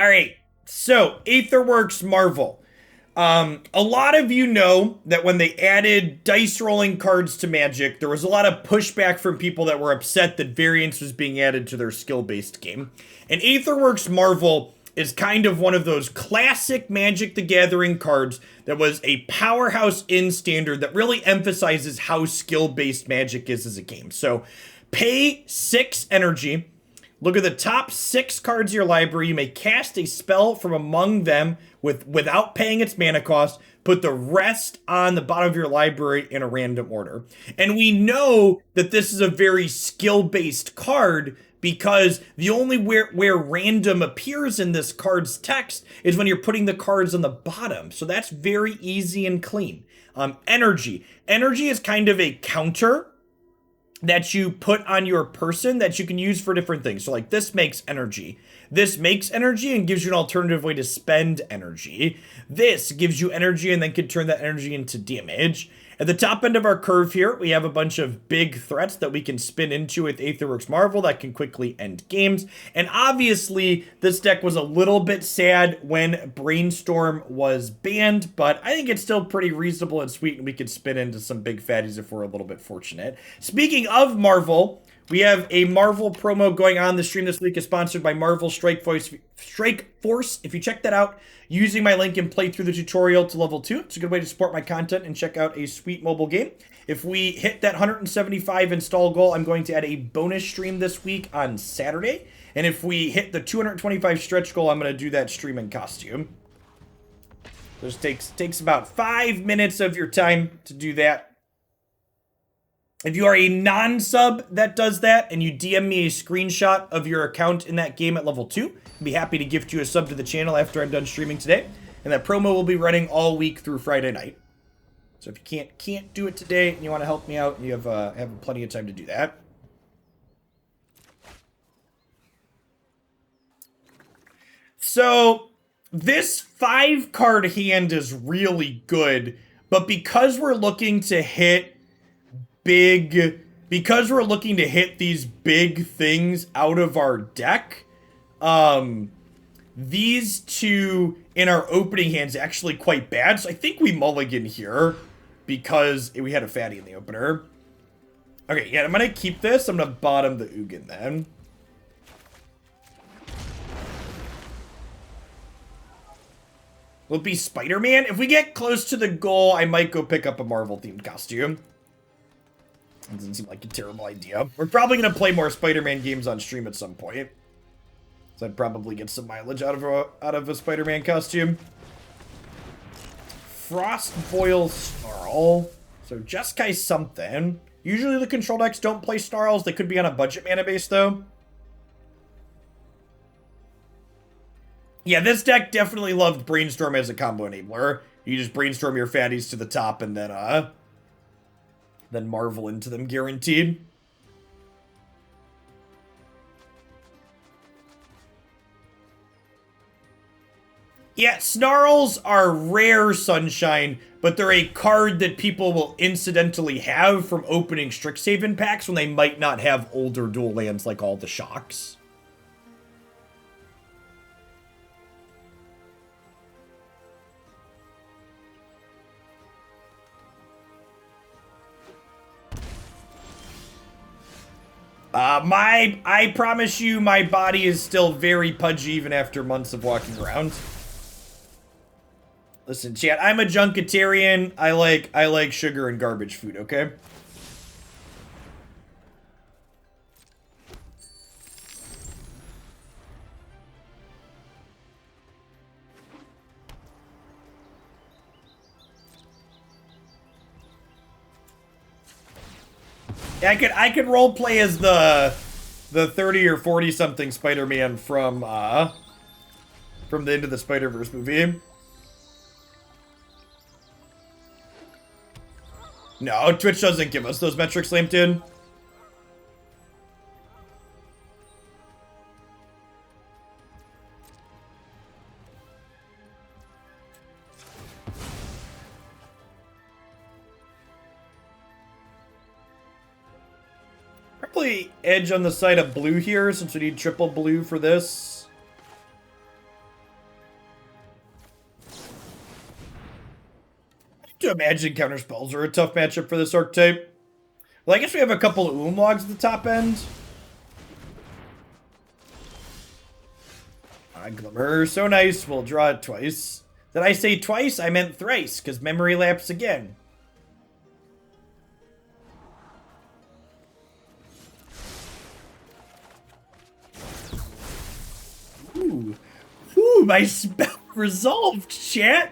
All right, so Aetherworks Marvel. A lot of you know that when they added dice rolling cards to Magic, there was a lot of pushback from people that were upset that variance was being added to their skill-based game. And Aetherworks Marvel is kind of one of those classic Magic the Gathering cards that was a powerhouse in Standard that really emphasizes how skill-based Magic is as a game. So pay 6 energy. Look at the top 6 cards of your library. You may cast a spell from among them without paying its mana cost. Put the rest on the bottom of your library in a random order. And we know that this is a very skill-based card because the only where random appears in this card's text is when you're putting the cards on the bottom. So that's very easy and clean. Energy. Energy is kind of a counter that you put on your person that you can use for different things. So like this makes energy. This makes energy and gives you an alternative way to spend energy. This gives you energy and then can turn that energy into damage. At the top end of our curve here, we have a bunch of big threats that we can spin into with Aetherworks Marvel that can quickly end games. And obviously, this deck was a little bit sad when Brainstorm was banned, but I think it's still pretty reasonable and sweet, and we could spin into some big fatties if we're a little bit fortunate. Speaking of Marvel, we have a Marvel promo going on. The stream this week is sponsored by Marvel Strike Force. If you check that out, using my link and play through the tutorial to level 2, it's a good way to support my content and check out a sweet mobile game. If we hit that 175 install goal, I'm going to add a bonus stream this week on Saturday. And if we hit the 225 stretch goal, I'm going to do that stream in costume. This takes about 5 minutes of your time to do that. If you are a non-sub that does that and you DM me a screenshot of your account in that game at level 2, I'd be happy to gift you a sub to the channel after I'm done streaming today. And that promo will be running all week through Friday night. So if you can't do it today and you want to help me out, you have plenty of time to do that. So this 5-card hand is really good, but because we're looking to hit these big things out of our deck, these two in our opening hands actually quite bad. So I think we mulligan here because we had a fatty in the opener. Okay, yeah, I'm gonna keep this. I'm gonna bottom the Ugin then. Will it be Spider-Man? If we get close to the goal, I might go pick up a Marvel-themed costume. It doesn't seem like a terrible idea. We're probably going to play more Spider-Man games on stream at some point. So I'd probably get some mileage out of a Spider-Man costume. Frostboil Snarl. So Jeskai something. Usually the control decks don't play Snarls. They could be on a budget mana base, though. Yeah, this deck definitely loved Brainstorm as a combo enabler. You just brainstorm your fatties to the top and then Marvel into them, guaranteed. Yeah, Snarls are rare, Sunshine, but they're a card that people will incidentally have from opening Strixhaven packs when they might not have older dual lands like all the Shocks. I promise you my body is still very pudgy even after months of walking around. Listen, chat, I'm a Junketarian. I like sugar and garbage food, okay? I could roleplay as the 30 or 40 something Spider-Man from the Into the Spider-Verse movie. No, Twitch doesn't give us those metrics, Lampton. Probably edge on the side of blue here, since we need triple blue for this. imagine counterspells are a tough matchup for this archetype. Well, I guess we have a couple of Ulamogs at the top end. Glimmer, so nice. We'll draw it twice. Did I say twice? I meant thrice, because memory lapse again. Ooh. Ooh, my spell resolved, chat.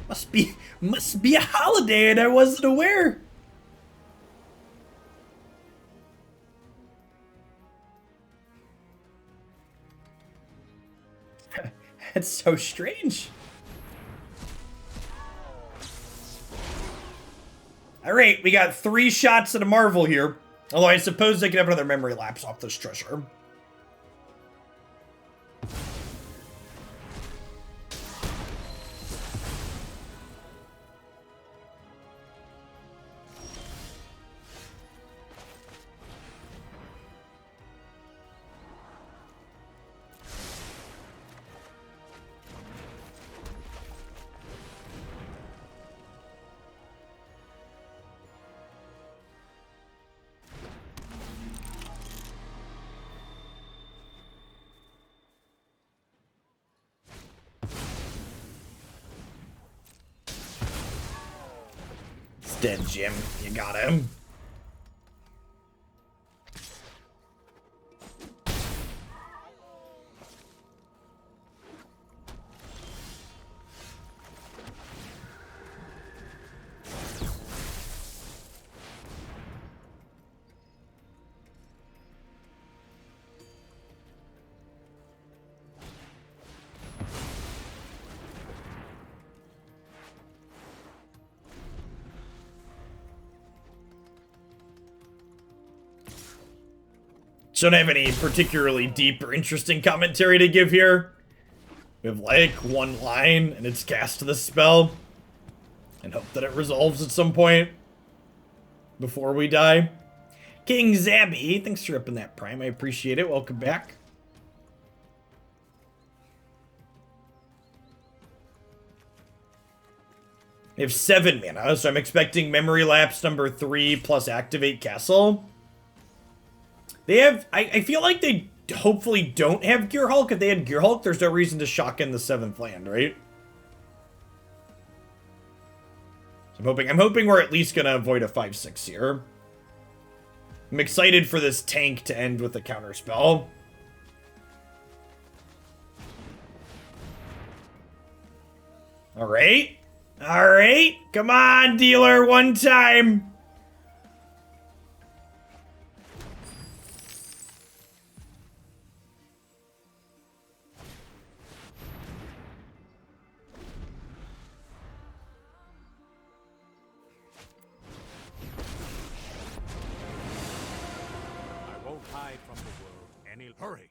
Must be a holiday and I wasn't aware. That's so strange. Alright, we got 3 shots at a Marvel here. Although I suppose they could have another memory lapse off this treasure. Dead, Jim. You got him. Don't have any particularly deep or interesting commentary to give here. We have like one line and it's cast the spell and hope that it resolves at some point before we die. King Zabby, thanks for ripping that prime. I appreciate it. Welcome back. We have 7 mana, so I'm expecting memory lapse number 3 plus activate castle. They have, I feel like they hopefully don't have Gear Hulk. If they had Gear Hulk, there's no reason to shock in the 7th land, right? So I'm hoping we're at least gonna avoid a 5/6 here. I'm excited for this tank to end with a counter spell. Alright. Alright. Come on, dealer, one time. Hurry.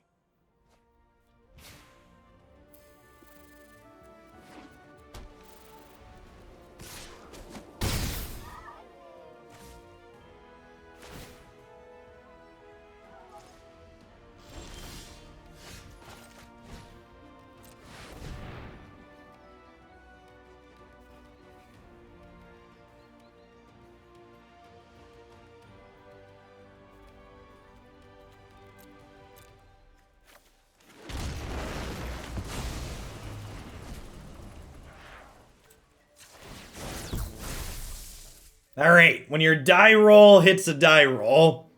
Alright, when your die roll hits a die roll.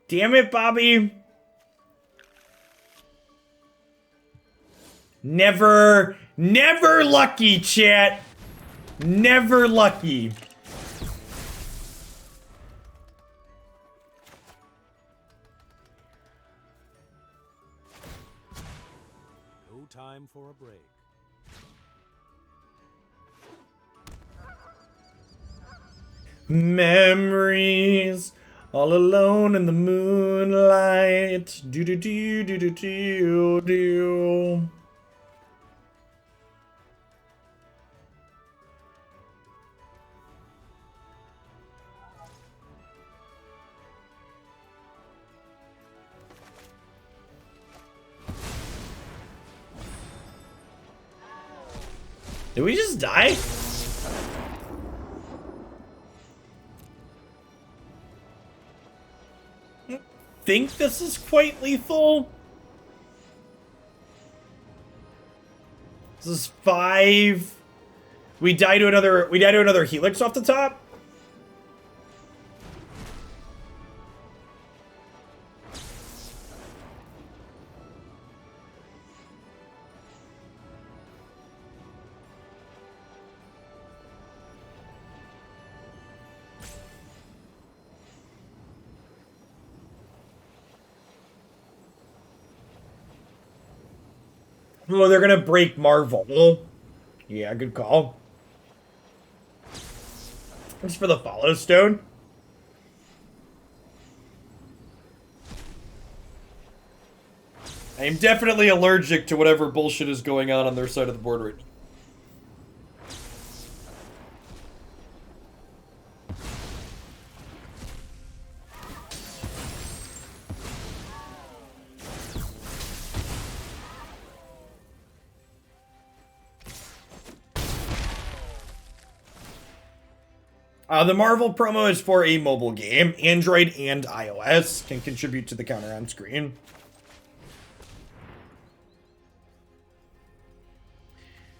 Damn it, Bobby. Never lucky, chat. Never lucky. No time for a break. Memories, all alone in the moonlight. Do do do do do do do. Did we just die? think this is quite lethal. This is 5. We die to another Helix off the top. Oh, they're gonna break Marvel. Yeah, good call. Thanks for the follow, Stone. I am definitely allergic to whatever bullshit is going on their side of the board right now. The Marvel promo is for a mobile game. Android and iOS can contribute to the counter on screen.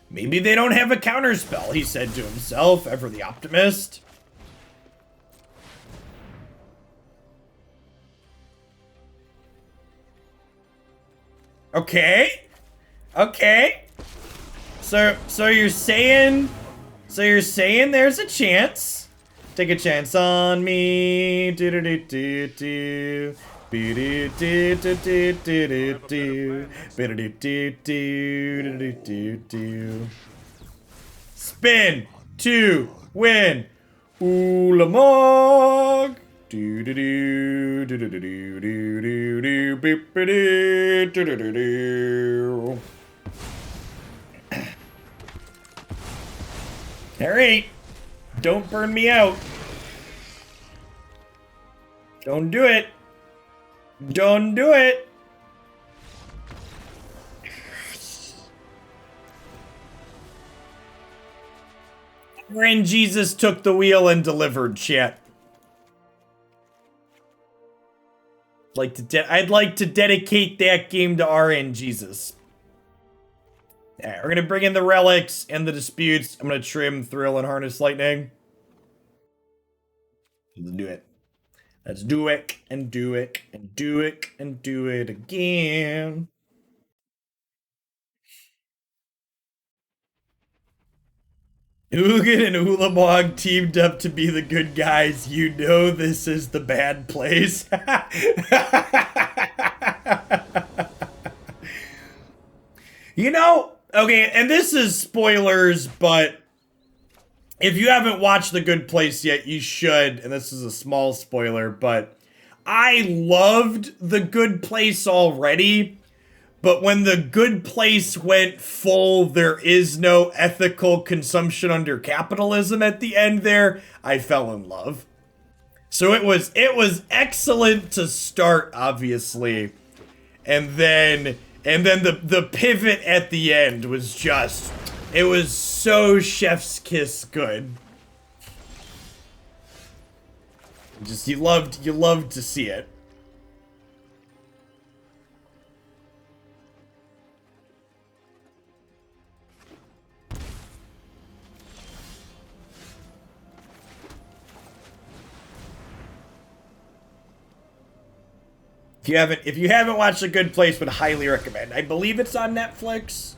Maybe they don't have a counter spell, he said to himself, ever the optimist. Okay. Okay. So you're saying there's a chance. Take a chance on me. Do do do do do. Be do do do do do do. Be do do do do do do. Spin to win. Ulamog. Do do do do do do do do do. Beep do do do do do. All right. Don't burn me out. Don't do it. Don't do it. When Jesus took the wheel and delivered, chat. I'd like to dedicate that game to RN Jesus. Yeah, we're gonna bring in the relics and the disputes. I'm gonna trim, thrill, and harness lightning. Let's do it. Let's do it and do it and do it and do it again. Ugin and Ulamog teamed up to be the good guys. You know this is the bad place. You know, okay, and this is spoilers, but if you haven't watched The Good Place yet, you should. And this is a small spoiler, but I loved The Good Place already. But when The Good Place went full, there is no ethical consumption under capitalism at the end there, I fell in love. So it was excellent to start, obviously. And then the pivot at the end was just, it was so chef's kiss good. Just you loved to see it. If you haven't watched A Good Place, would highly recommend. I believe it's on Netflix,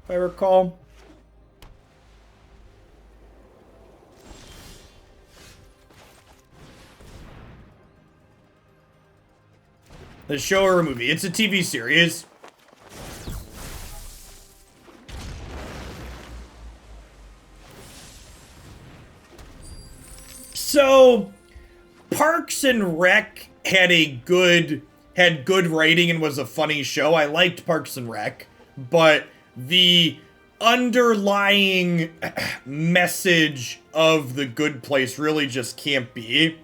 if I recall. The show or a movie? It's a TV series. So, Parks and Rec had good writing and was a funny show. I liked Parks and Rec, but the underlying message of The Good Place really just can't be.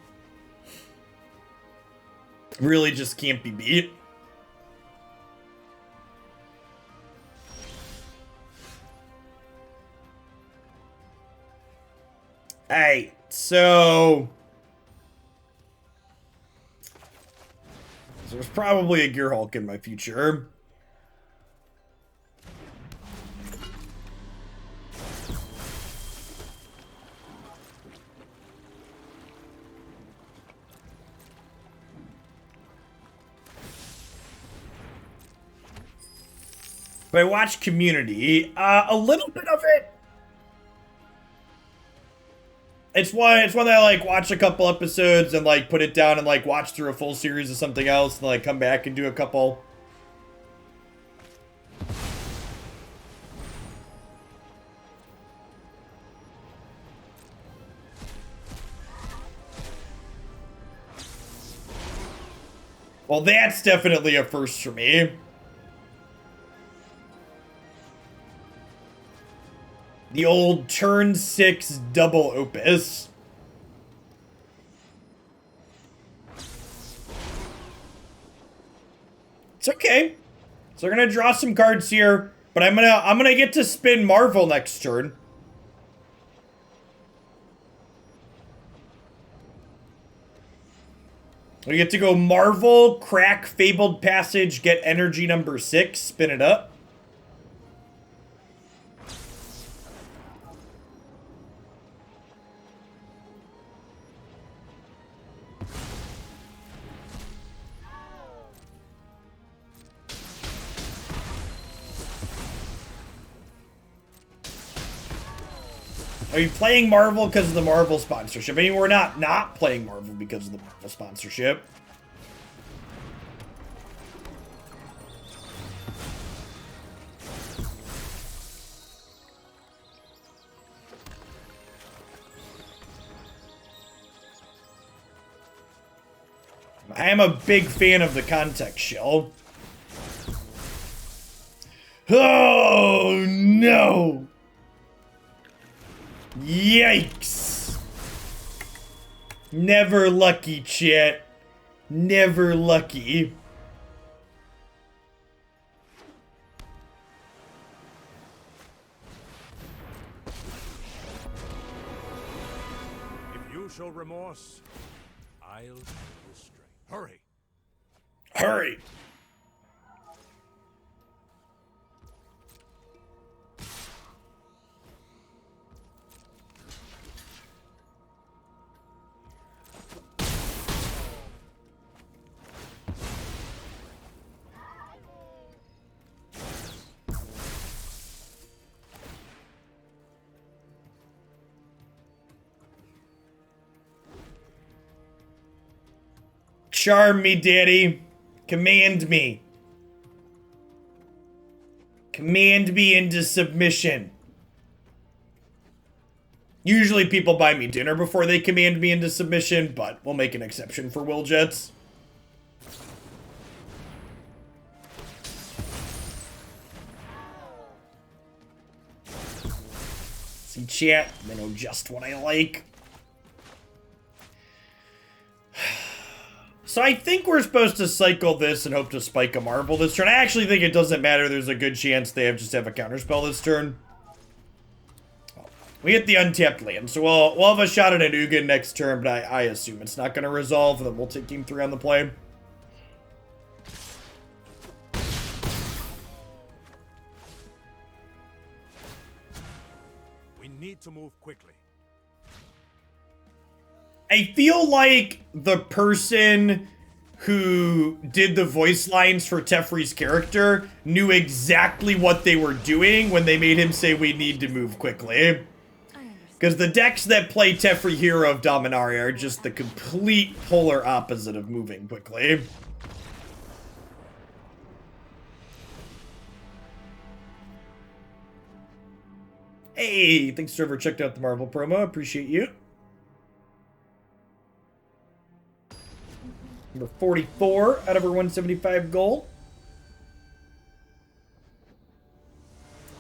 Really just can't be beat. Alright, so probably a Gear Hulk in my future. But I watch Community. A little bit of it. It's one that I like watch a couple episodes and like put it down and like watch through a full series of something else and like come back and do a couple. Well, that's definitely a first for me. The old turn 6 double opus. It's okay. So we're gonna draw some cards here, but I'm gonna get to spin Marvel next turn. We get to go Marvel, crack Fabled Passage, get energy number 6, spin it up. Are you playing Marvel because of the Marvel sponsorship? I mean, we're not playing Marvel because of the Marvel sponsorship. I am a big fan of the context shell. Oh, no! Yikes! Never lucky, chat. Never lucky. If you show remorse, I'll restrain. Hurry! Hurry! Charm me, daddy. Command me. Command me into submission. Usually people buy me dinner before they command me into submission, but we'll make an exception for Will Jets. See, chat, they know just what I like. So I think we're supposed to cycle this and hope to spike a Marvel this turn. I actually think it doesn't matter. There's a good chance they just have a counterspell this turn. We hit the untapped land, so we'll have a shot at an Ugin next turn, but I assume it's not going to resolve, and then we'll take Game 3 on the play. We need to move quickly. I feel like the person who did the voice lines for Teferi's character knew exactly what they were doing when they made him say we need to move quickly. Because the decks that play Teferi Hero of Dominaria are just the complete polar opposite of moving quickly. Hey, thanks Trevor, checked out the Marvel promo, appreciate you. Number 44 out of her 175 gold.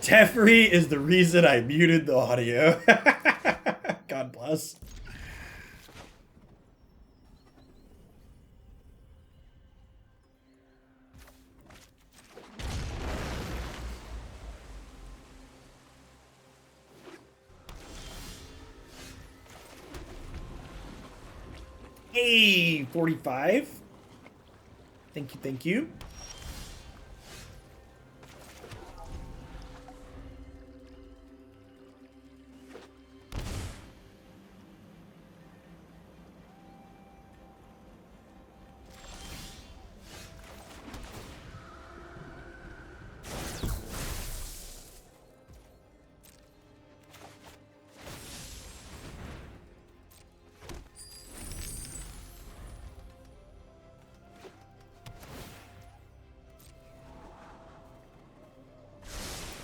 Teferi is the reason I muted the audio. God bless. Hey, 45. Thank you, thank you.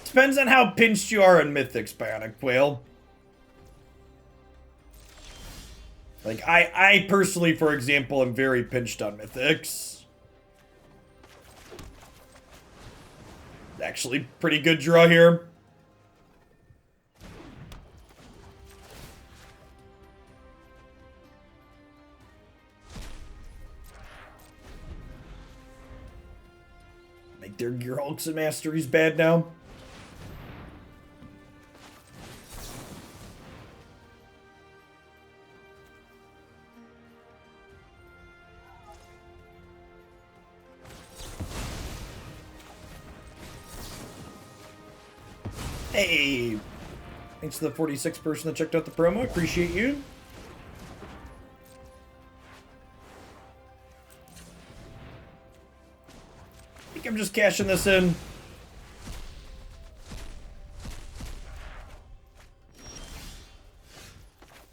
Depends on how pinched you are in Mythics, Bionic Whale. Like, I personally, for example, am very pinched on Mythics. Actually, pretty good draw here. Make their Gear Hulks and Masteries bad now. Hey, thanks to the 46 person that checked out the promo. Appreciate you. I think I'm just cashing this in.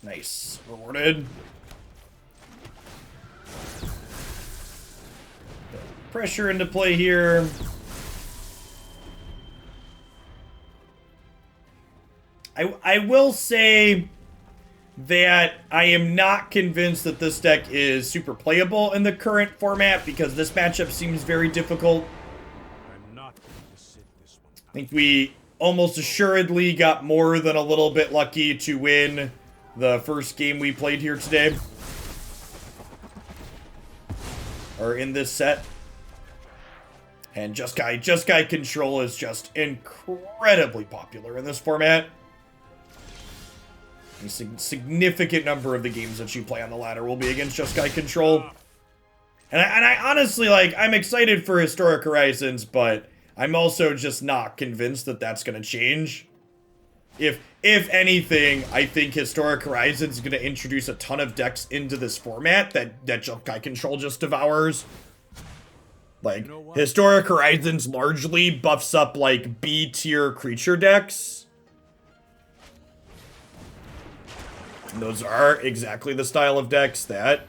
Nice. Rewarded. Pressure into play here. I will say that I am not convinced that this deck is super playable in the current format because this matchup seems very difficult. I'm not going to sit this one out. I think we almost assuredly got more than a little bit lucky to win the first game we played here today. Or in this set. And Just Guy Control is just incredibly popular in this format. A significant number of the games that you play on the ladder will be against Just Guy Control. And I honestly, like, I'm excited for Historic Horizons, but I'm also just not convinced that that's going to change. If anything, I think Historic Horizons is going to introduce a ton of decks into this format that Just Guy Control just devours. Like, Historic Horizons largely buffs up, like, B-tier creature decks. And those are exactly the style of decks that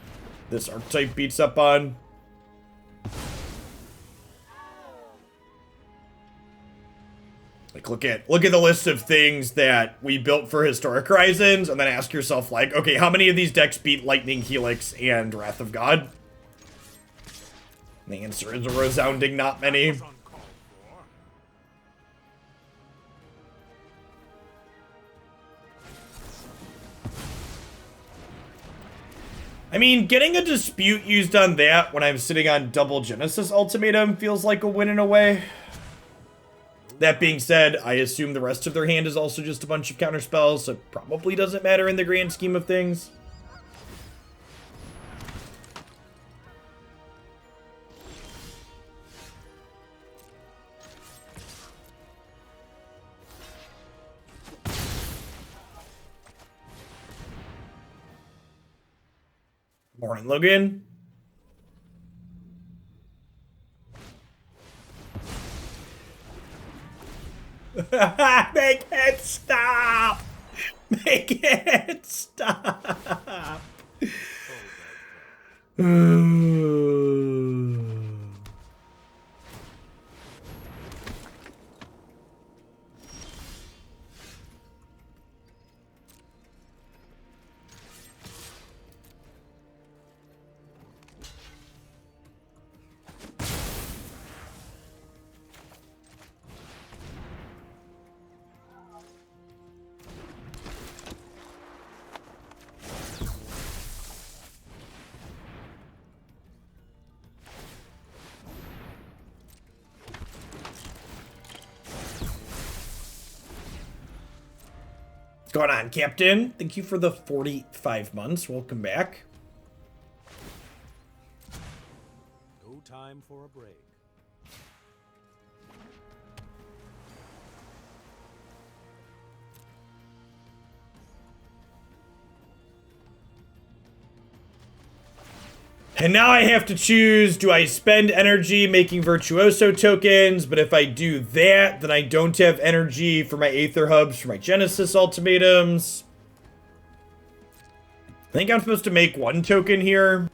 this archetype beats up on. Like, look at the list of things that we built for Historic Horizons, and then ask yourself, like, okay, how many of these decks beat Lightning Helix and Wrath of God? And the answer is a resounding not many. I mean, getting a dispute used on that when I'm sitting on double Genesis Ultimatum feels like a win in a way. That being said, I assume the rest of their hand is also just a bunch of counterspells, so it probably doesn't matter in the grand scheme of things. Morning, Logan. Make it stop! Make it stop! What's going on, Captain? Thank you for the 45 months. Welcome back. No time for a break. And now I have to choose, do I spend energy making Virtuoso tokens? But if I do that, then I don't have energy for my Aether Hubs, for my Genesis Ultimatums. I think I'm supposed to make one token here.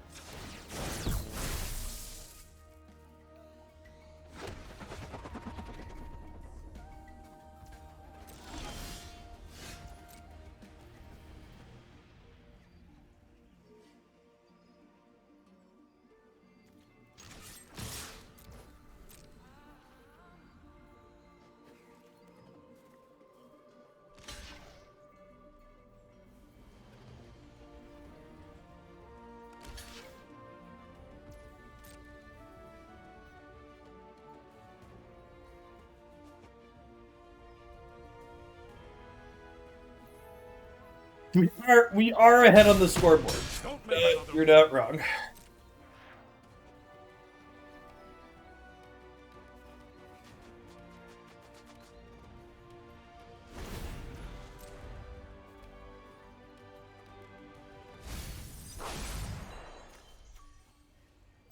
We are ahead on the scoreboard. You're not wrong.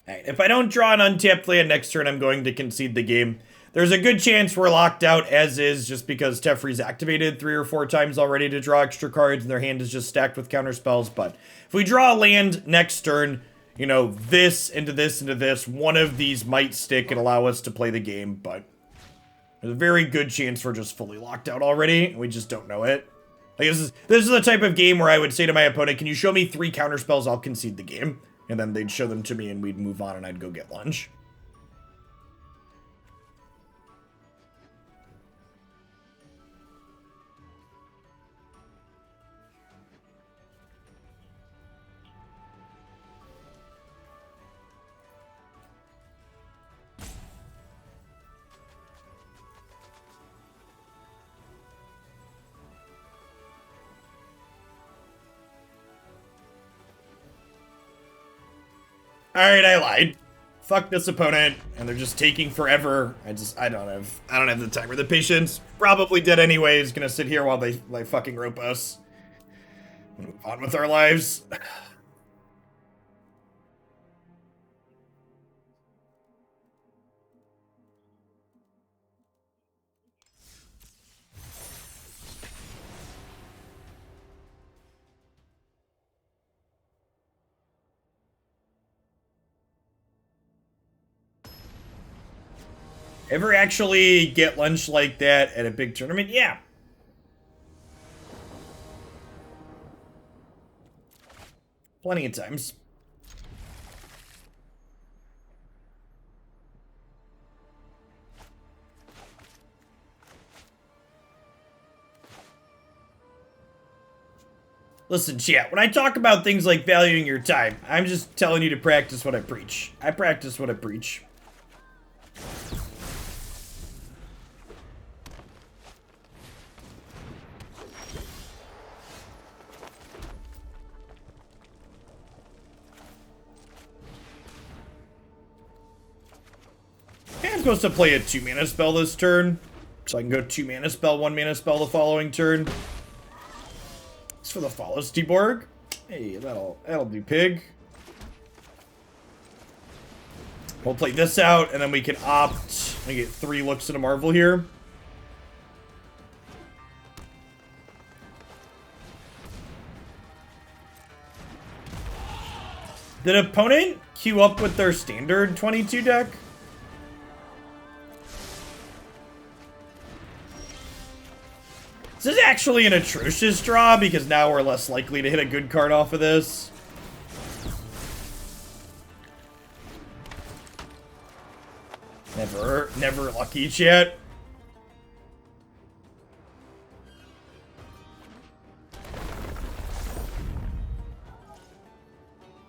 Alright, if I don't draw an untapped land next turn, I'm going to concede the game. There's a good chance we're locked out as is, just because Teferi's activated 3 or 4 times already to draw extra cards, and their hand is just stacked with counter spells. But if we draw a land next turn, you know, this into this into this, one of these might stick and allow us to play the game, but there's a very good chance we're just fully locked out already, and we just don't know it. Like, this is the type of game where I would say to my opponent, can you show me 3 counter spells? I'll concede the game. And then they'd show them to me and we'd move on and I'd go get lunch. Alright, I lied. Fuck this opponent, and they're just taking forever. I don't have the time or the patience. Probably dead anyways, gonna sit here while they fucking rope us. Move on with our lives. Ever actually get lunch like that at a big tournament? Yeah. Plenty of times. Listen, chat, when I talk about things like valuing your time, I'm just telling you to practice what I preach. I practice what I preach. I'm supposed to play a 2-mana spell this turn, so I can go 2-mana spell, 1-mana spell the following turn. It's for the follow Sideboard. Hey, that'll do pig. We'll play this out, and then we can opt and get 3 looks at a Marvel here. Did opponent queue up with their standard 22 deck? This is actually an atrocious draw, because now we're less likely to hit a good card off of this. Never lucky, chat.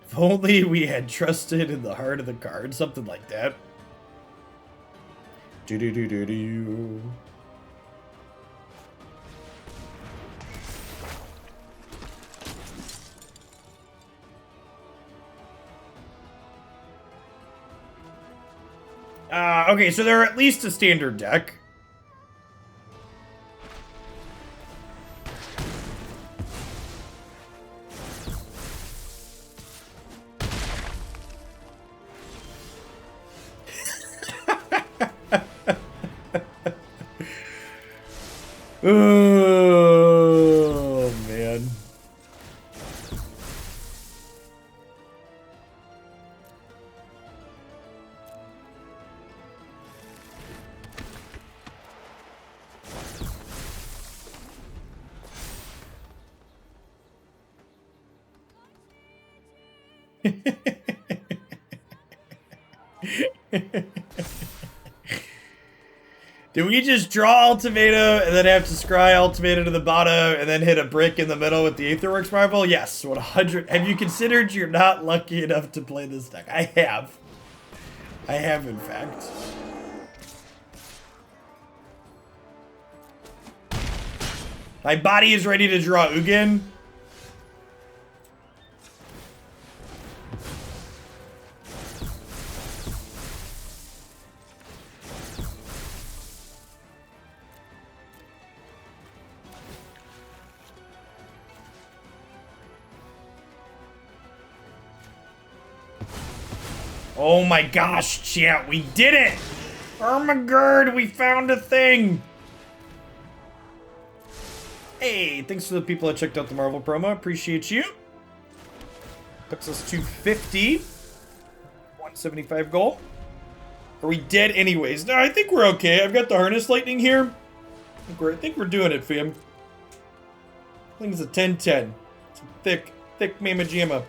If only we had trusted in the heart of the card, something like that. Do-do-do-do-do. Okay, so they're at least a standard deck. Oh, man. Did we just draw Ultimatum and then have to scry Ultimatum to the bottom and then hit a brick in the middle with the Aetherworks Marvel? Yes, 100. Have you considered you're not lucky enough to play this deck? I have. I have, in fact. My body is ready to draw Ugin. Oh my gosh, chat, we did it! Oh my god, we found a thing! Hey, thanks to the people that checked out the Marvel promo. Appreciate you. Puts us to 50. 175 goal. Are we dead anyways? No, I think we're okay. I've got the Harness Lightning here. I think we're doing it, fam. I think it's a 10-10. It's a thick mamma jamma.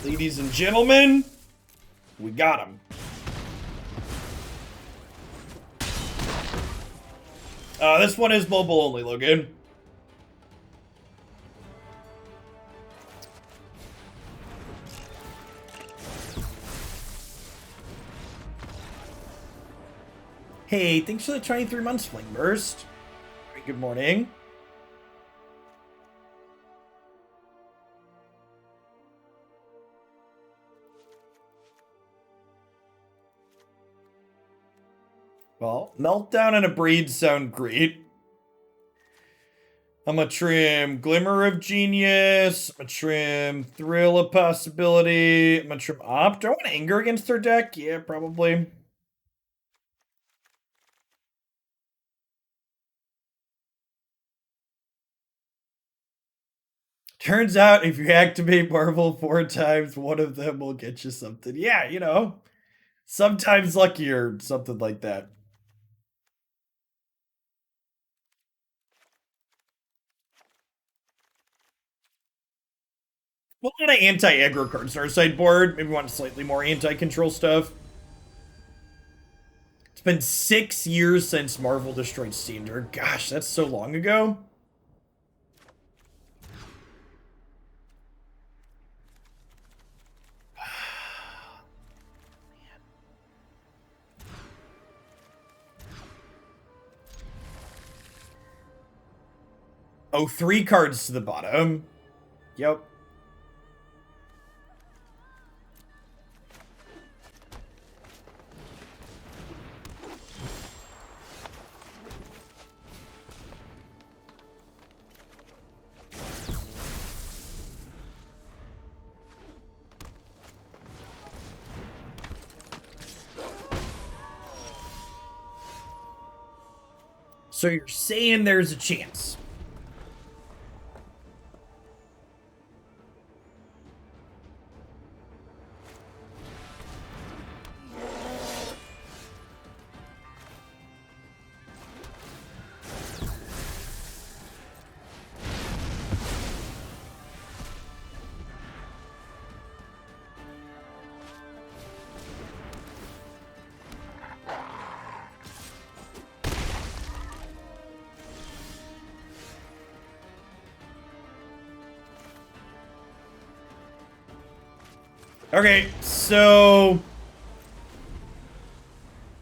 Ladies and gentlemen, we got him. This one is mobile only, Logan. Hey, thanks for the 23 months, Fling Burst. Good morning. Well, Meltdown and Abrade sound great. I'm gonna trim Glimmer of Genius. I'm gonna trim Thrill of Possibility. I'm gonna trim Op. Do I want Anger against their deck? Yeah, probably. Turns out if you activate Marvel 4 times, one of them will get you something. Yeah, you know. Sometimes lucky or something like that. Well, a lot of anti-aggro cards in our sideboard. Maybe we want slightly more anti-control stuff. It's been 6 years since Marvel destroyed Standard. Gosh, that's so long ago. Oh, 3 cards to the bottom. Yep. So you're saying there's a chance? Okay, so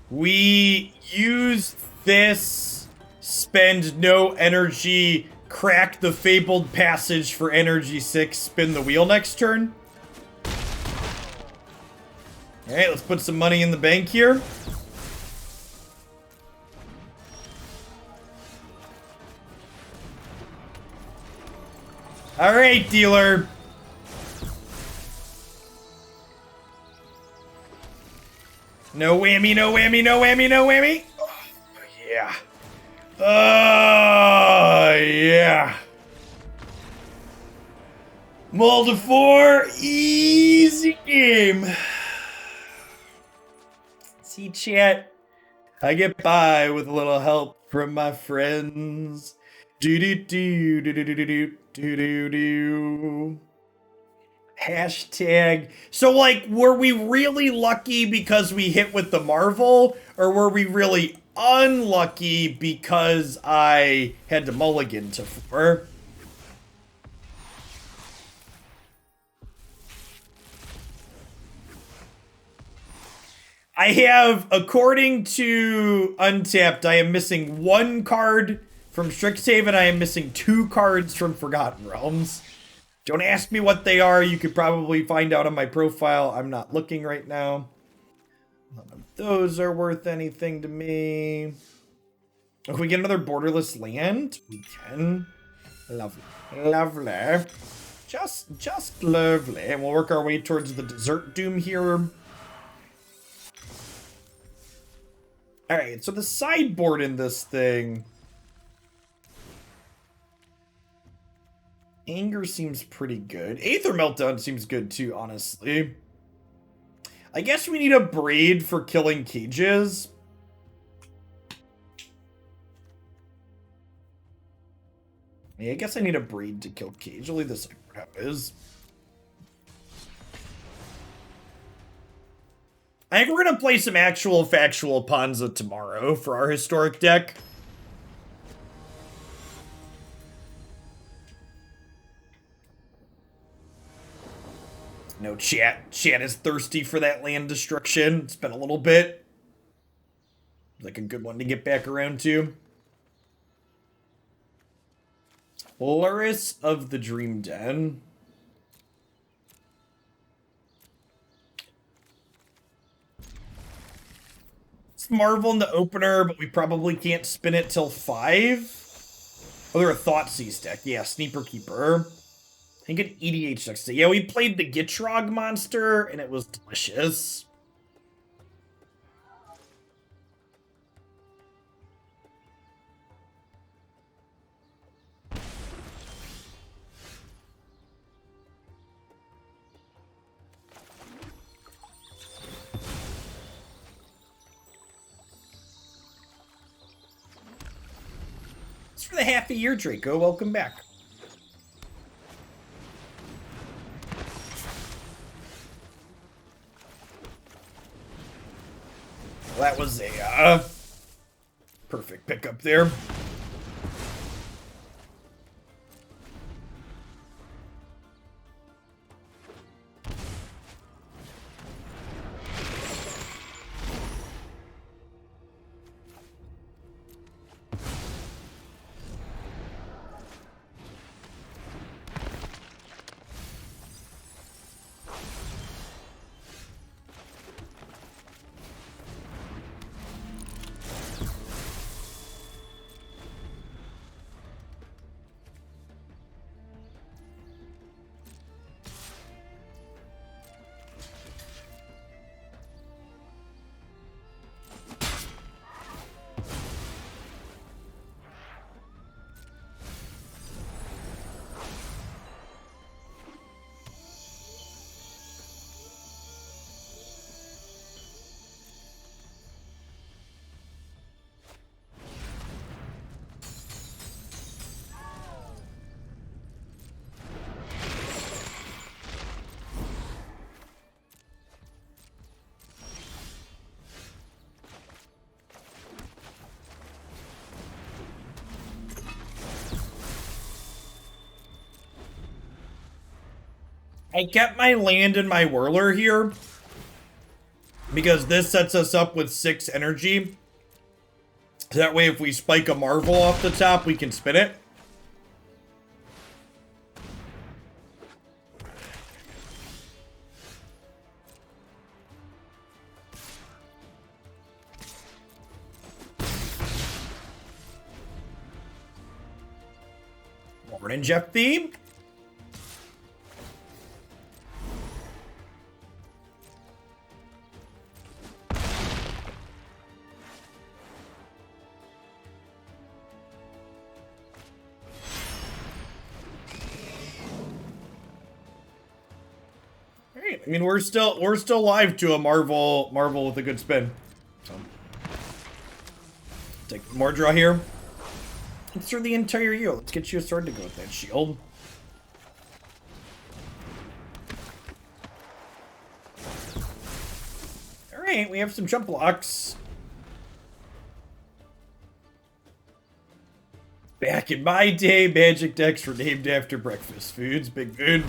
we use this, spend no energy, crack the Fabled Passage for energy 6, spin the wheel next turn. Alright, let's put some money in the bank here. Alright, dealer. No whammy, no whammy, no whammy, no whammy. Oh, yeah. Oh, yeah. Mull to 4. Easy game. See, chat. I get by with a little help from my friends. Do-do-do, do-do-do-do, do-do-do. Hashtag. So, like, were we really lucky because we hit with the Marvel? Or were we really unlucky because I had to mulligan to 4? I have, according to Untapped, I am missing 1 card from Strixhaven. I am missing 2 cards from Forgotten Realms. Don't ask me what they are. You could probably find out on my profile. I'm not looking right now. None of those are worth anything to me. If we get another borderless land, we can. Lovely. Lovely. Just lovely. And we'll work our way towards the Desert Doom here. Alright, so the sideboard in this thing. Anger seems pretty good. Aether Meltdown seems good too, honestly. I guess we need a Abrade for killing cages. Yeah, I guess I need a Abrade to kill cage. Only the Sideboard Hub is. I think we're going to play some actual factual Panza tomorrow for our historic deck. No, chat. Chat is thirsty for that land destruction. It's been a little bit. Like a good one to get back around to. Luris of the Dream Den. It's Marvel in the opener, but we probably can't spin it till 5. Oh, they're a Thoughtseize deck. Yeah, Sneaper Keeper. I think an EDH next to. Yeah, we played the Gitrog monster, and it was delicious. It's for the half a year, Draco. Welcome back. That was a perfect pickup there. I kept my land and my Whirler here because this sets us up with 6 energy. So that way if we spike a Marvel off the top, we can spin it. Morning, Jeff Theme. Alright, I mean we're still live to a Marvel with a good spin. So take more draw here. Let's throw the entire Yolo. Let's get you a sword to go with that shield. Alright, we have some jump blocks. Back in my day, Magic decks were named after breakfast foods. Big food.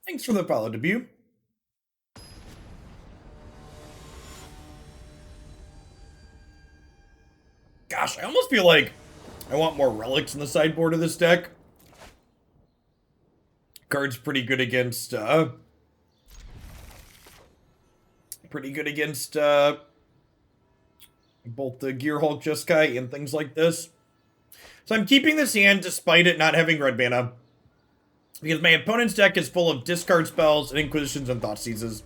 Thanks for the follow, debut. Gosh, I almost feel like I want more relics in the sideboard of this deck. Card's pretty good against both the Gear Hulk Jeskai and things like this. So I'm keeping this hand despite it not having red mana, because my opponent's deck is full of discard spells and Inquisitions and Thoughtseizes.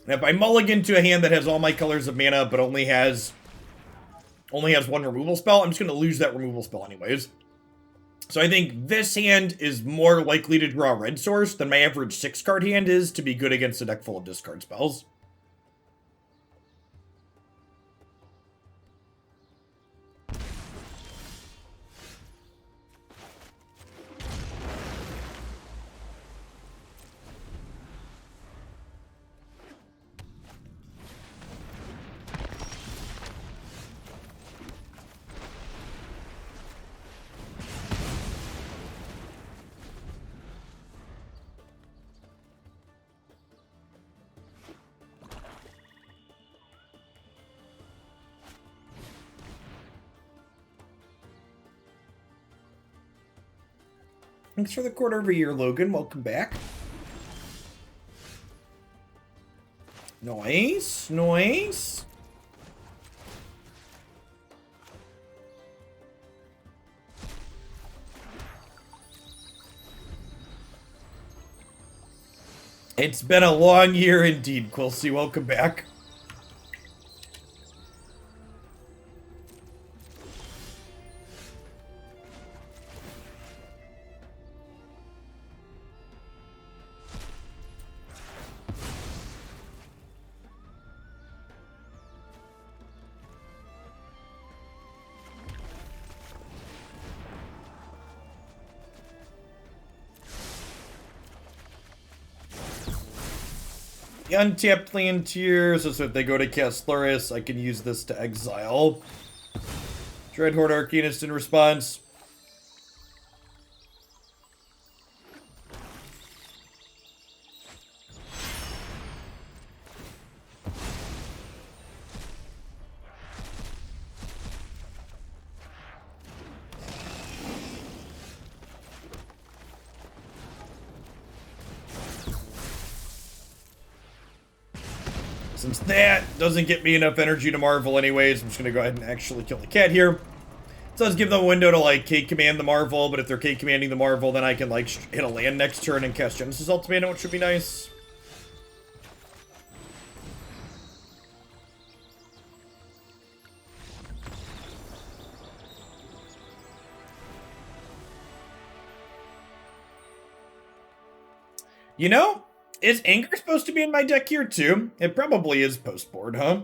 And if I mulligan to a hand that has all my colors of mana but only has one removal spell, I'm just going to lose that removal spell anyways. So I think this hand is more likely to draw a red source than my average 6-card hand is to be good against a deck full of discard spells. Thanks for the quarter of a year, Logan. Welcome back. Nice, nice. It's been a long year indeed, Quilcy. Welcome back. The untapped land tiers, so if they go to cast Luris, I can use this to exile Dreadhorde Arcanist in response. Since that doesn't get me enough energy to Marvel anyways, I'm just going to go ahead and actually kill the cat here. It does give them a window to, like, K-command the Marvel, but if they're K-commanding the Marvel, then I can, like, hit a land next turn and cast Genesis Ultimatum, which should be nice. You know, is Anger supposed to be in my deck here too? It probably is post-board, huh?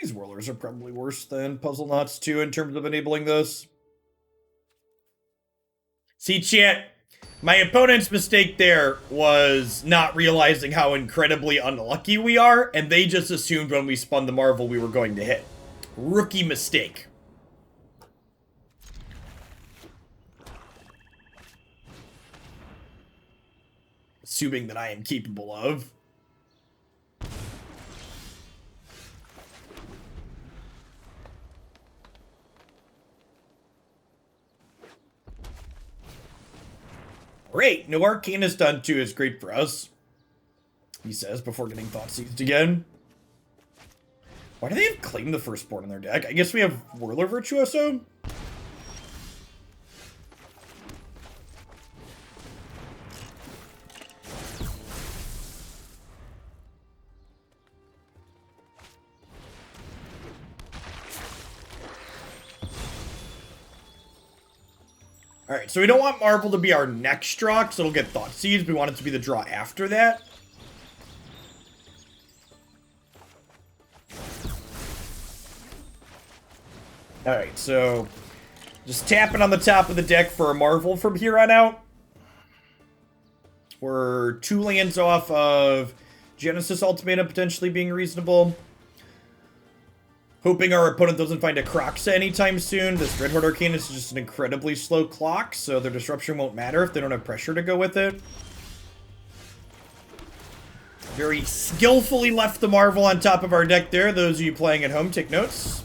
These Whirlers are probably worse than Puzzleknots too in terms of enabling this. See, chat, my opponent's mistake there was not realizing how incredibly unlucky we are, and they just assumed when we spun the Marvel we were going to hit. Rookie mistake. Assuming that I am capable of. Great, no Arcanist on 2 is great for us, he says before getting Thought Seized again. Why do they have Claim the Firstborn in their deck? I guess we have Whirler Virtuoso? Alright, so we don't want Marvel to be our next draw, because it'll get Thought Seeds. We want it to be the draw after that. Alright, so just tapping on the top of the deck for a Marvel from here on out. We're 2 lands off of Genesis Ultimatum potentially being reasonable. Hoping our opponent doesn't find a Croxa anytime soon. This Dreadhorde Arcanist is just an incredibly slow clock, so their disruption won't matter if they don't have pressure to go with it. Very skillfully left the Marvel on top of our deck there. Those of you playing at home, take notes.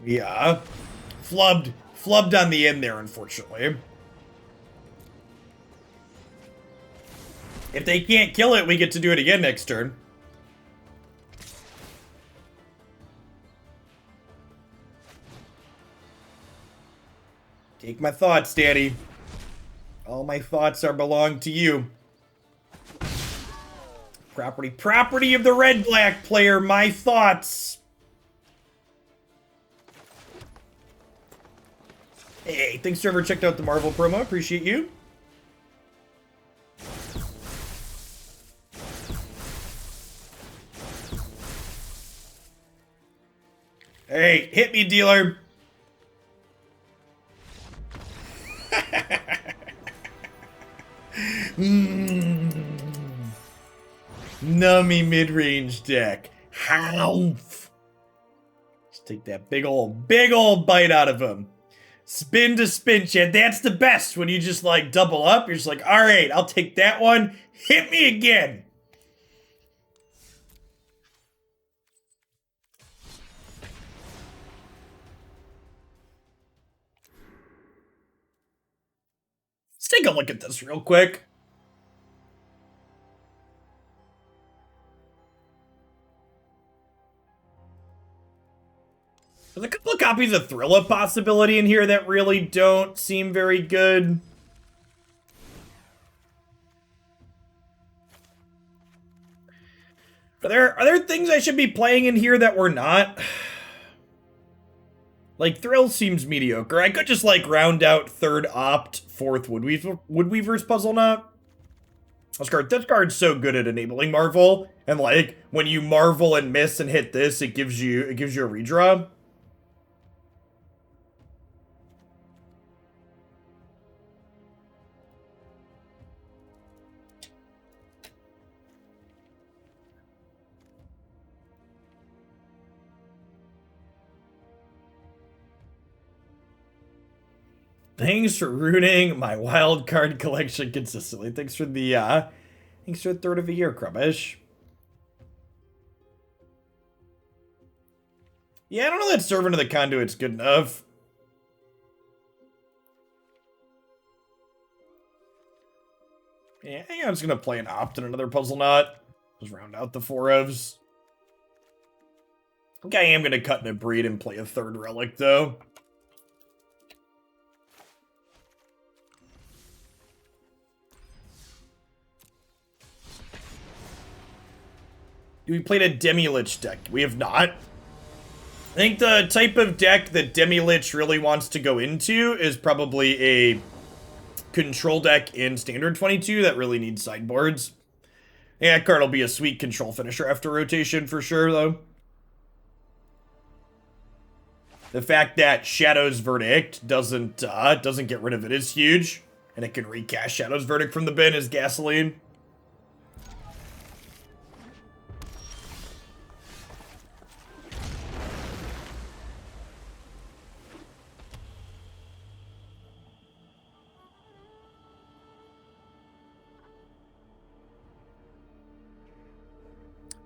Yeah. Flubbed on the end there, unfortunately. If they can't kill it, we get to do it again next turn. Take my thoughts, Daddy. All my thoughts are belong to you. Property of the red-black player, my thoughts. Hey, thanks for ever checked out the Marvel promo. Appreciate you. Hey, hit me, dealer. Nummy mid-range deck. Howf. Just take that big old bite out of him. Spin to spin, Chad. That's the best when you just like double up. You're just like, all right, I'll take that one. Hit me again. Let's take a look at this real quick. There's a couple of copies of Thrilla Possibility in here that really don't seem very good. Are there things I should be playing in here that we're not? Like, Thrill seems mediocre. I could just, like, round out 3rd Opt, 4th Woodweaver's Puzzleknot. This card's so good at enabling Marvel, and like when you Marvel and miss and hit this, it gives you a redraw. Thanks for ruining my wild card collection consistently. Thanks for the third of a year, Crubbish. Yeah, I don't know that Servant of the Conduit's good enough. Yeah, I think I'm just gonna play an Opt and another Puzzleknot. Just round out the 4 ofs. I think I am gonna cut an Abrade and play a third Relic, though. We played a Demi-Lich deck. We have not. I think the type of deck that Demi-Lich really wants to go into is probably a control deck in Standard 22 that really needs sideboards. Yeah, that card will be a sweet control finisher after rotation for sure, though. The fact that Shadow's Verdict doesn't get rid of it is huge, and it can recast Shadow's Verdict from the bin as gasoline.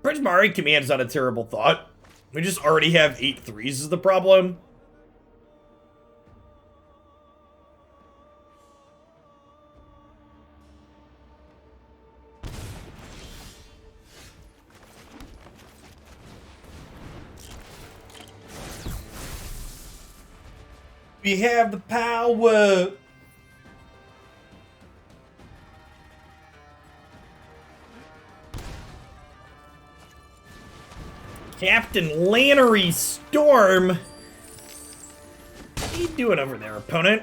Prismari Command's not a terrible thought. We just already have 8/3s is the problem. We have the power. Captain Lannery Storm. What are you doing over there, opponent?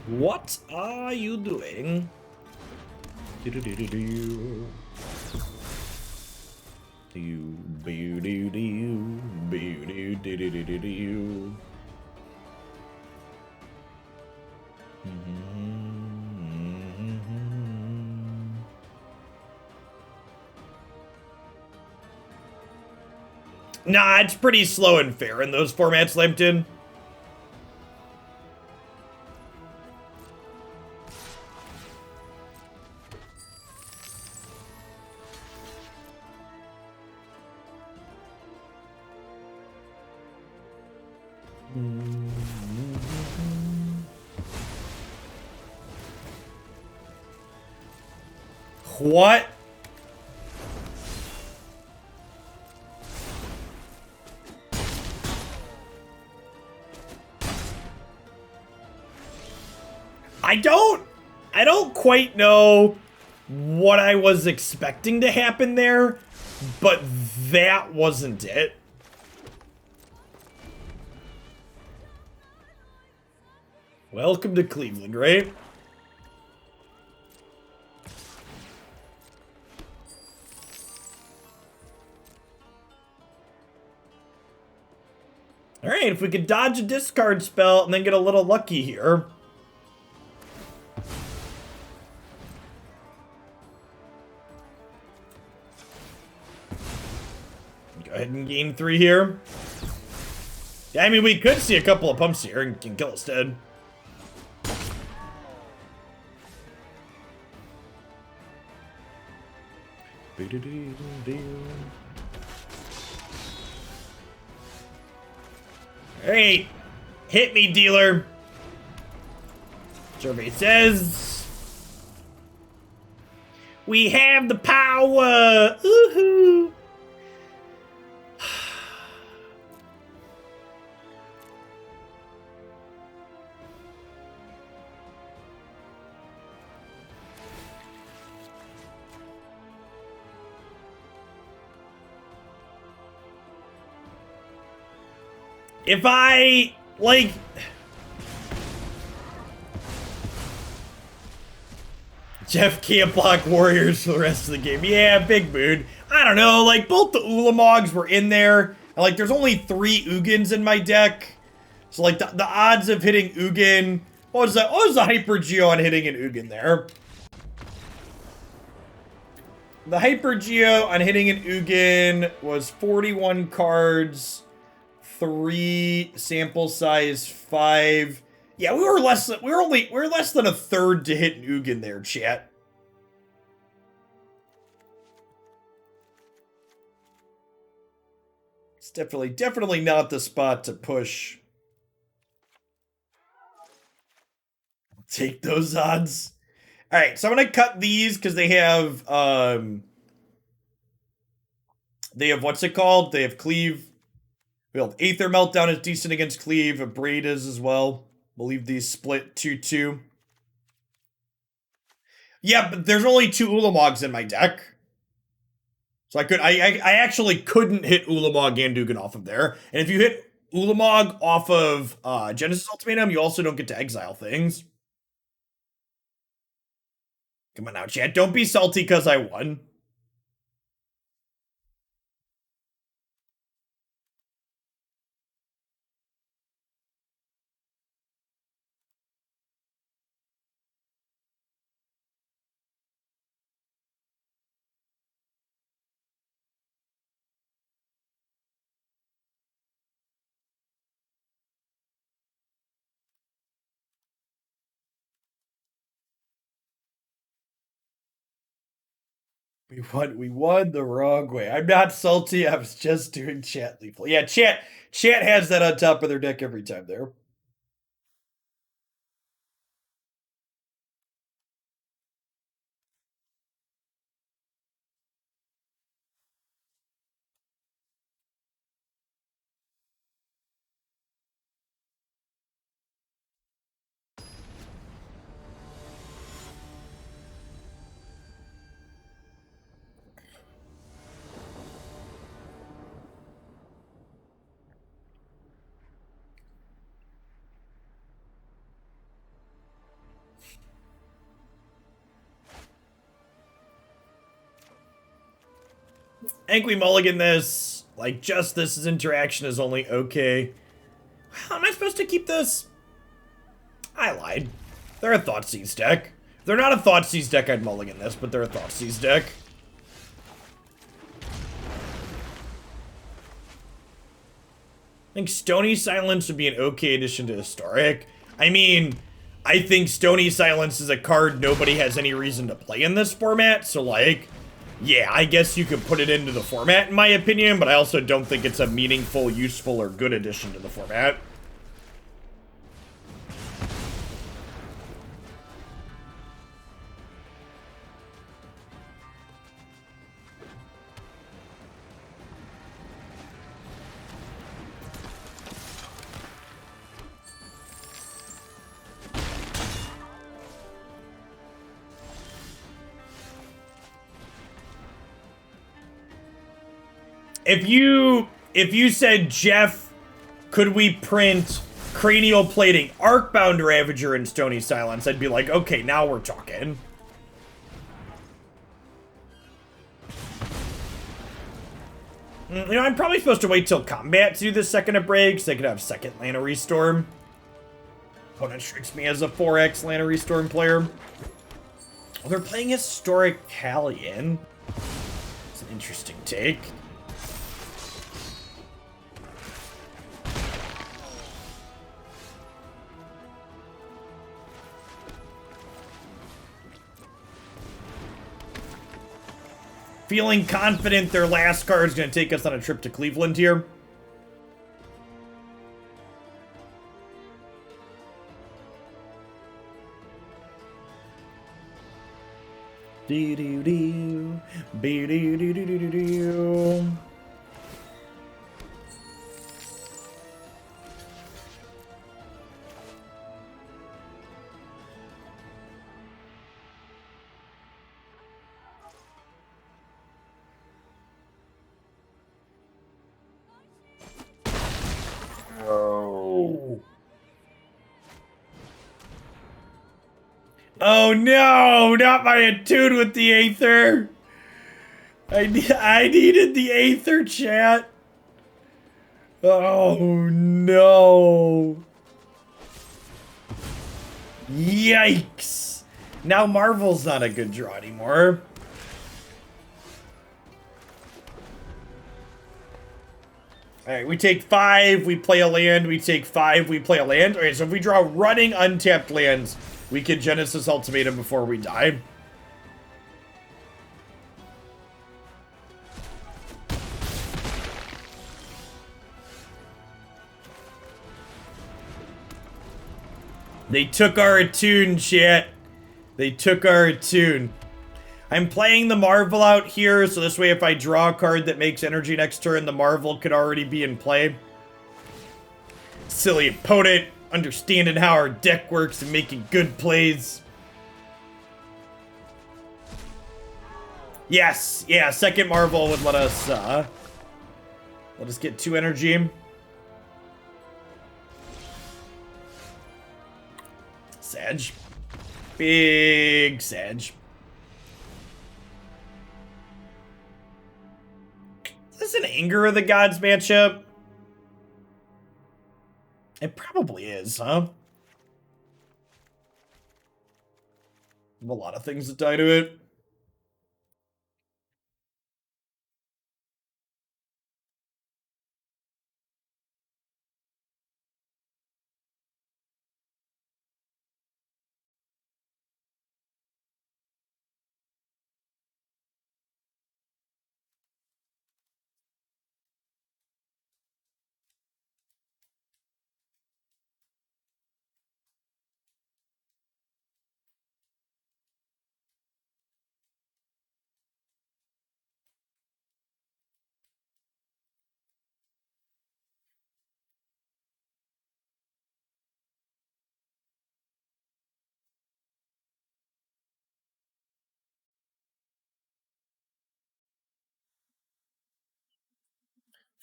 What are you doing? Do-do-do-do-do. Do-do-do-do-do-do-do-do-do-do. Nah, it's pretty slow and fair in those formats, Lampton. What? I don't quite know what I was expecting to happen there, but that wasn't it. Welcome to Cleveland, right? Alright, if we could dodge a discard spell and then get a little lucky here. Go ahead and gain 3 here. Yeah, I mean, we could see a couple of pumps here and can kill us dead. Alright, hit me, dealer. Survey says we have the power. Woohoo! If I, like... Jeff can't block warriors for the rest of the game. Yeah, big mood. I don't know, like, both the Ulamogs were in there. And, like, there's only 3 Ugins in my deck. So, like, the odds of hitting Ugin... What was that? What was the Hyper Geo on hitting an Ugin there? The Hyper Geo on hitting an Ugin was 41 cards, 3 sample size 5. Yeah, we were less than a third to hit an Ugin there, chat. It's definitely not the spot to push. Take those odds. All right, so I'm gonna cut these because they have what's it called? They have Cleave. Well, Aether Meltdown is decent against Cleave. Abrade is as well. We'll leave these split 2-2. Yeah, but there's only 2 Ulamogs in my deck. So I actually couldn't hit Ulamog and Ugin off of there. And if you hit Ulamog off of Genesis Ultimatum, you also don't get to exile things. Come on now, chat. Don't be salty because I won. We won the wrong way. I'm not salty. I was just doing chat lethal. Yeah, chat has that on top of their deck every time there. I think we mulligan this. Like, just this interaction is only okay. How am I supposed to keep this? I lied. They're a Thoughtseize deck. If they're not a Thoughtseize deck, I'd mulligan this, but they're a Thoughtseize deck. I think Stony Silence would be an okay addition to Historic. I mean, I think Stony Silence is a card nobody has any reason to play in this format, so like, yeah, I guess you could put it into the format in my opinion, but I also don't think it's a meaningful, useful, or good addition to the format. If you said, Jeff, could we print Cranial Plating, Arcbound Ravager, and Stony Silence, I'd be like, okay, now we're talking. You know, I'm probably supposed to wait till combat to do this second Abrade, because they could have second Lana Restorm. Opponent tricks me as a 4x Lana Restorm player. Oh, they're playing Historic Callion. It's an interesting take. Feeling confident their last card is going to take us on a trip to Cleveland here. Doo-doo-doo. Be-doo-doo-doo-doo-doo. Oh no, not my Attune with the Aether. I needed the Aether, chat. Oh no. Yikes. Now Marvel's not a good draw anymore. Alright, we take 5, we play a land, we take 5, we play a land. Alright, so if we draw running untapped lands, we can Genesis Ultimatum before we die. They took our Attune, chat. They took our Attune. I'm playing the Marvel out here, so this way if I draw a card that makes energy next turn, the Marvel could already be in play. Silly opponent, understanding how our deck works and making good plays. Yes, yeah, second Marvel would let us get 2 energy. Sag. Big Sag. Is this an Anger of the Gods matchup? It probably is, huh? A lot of things that die to it.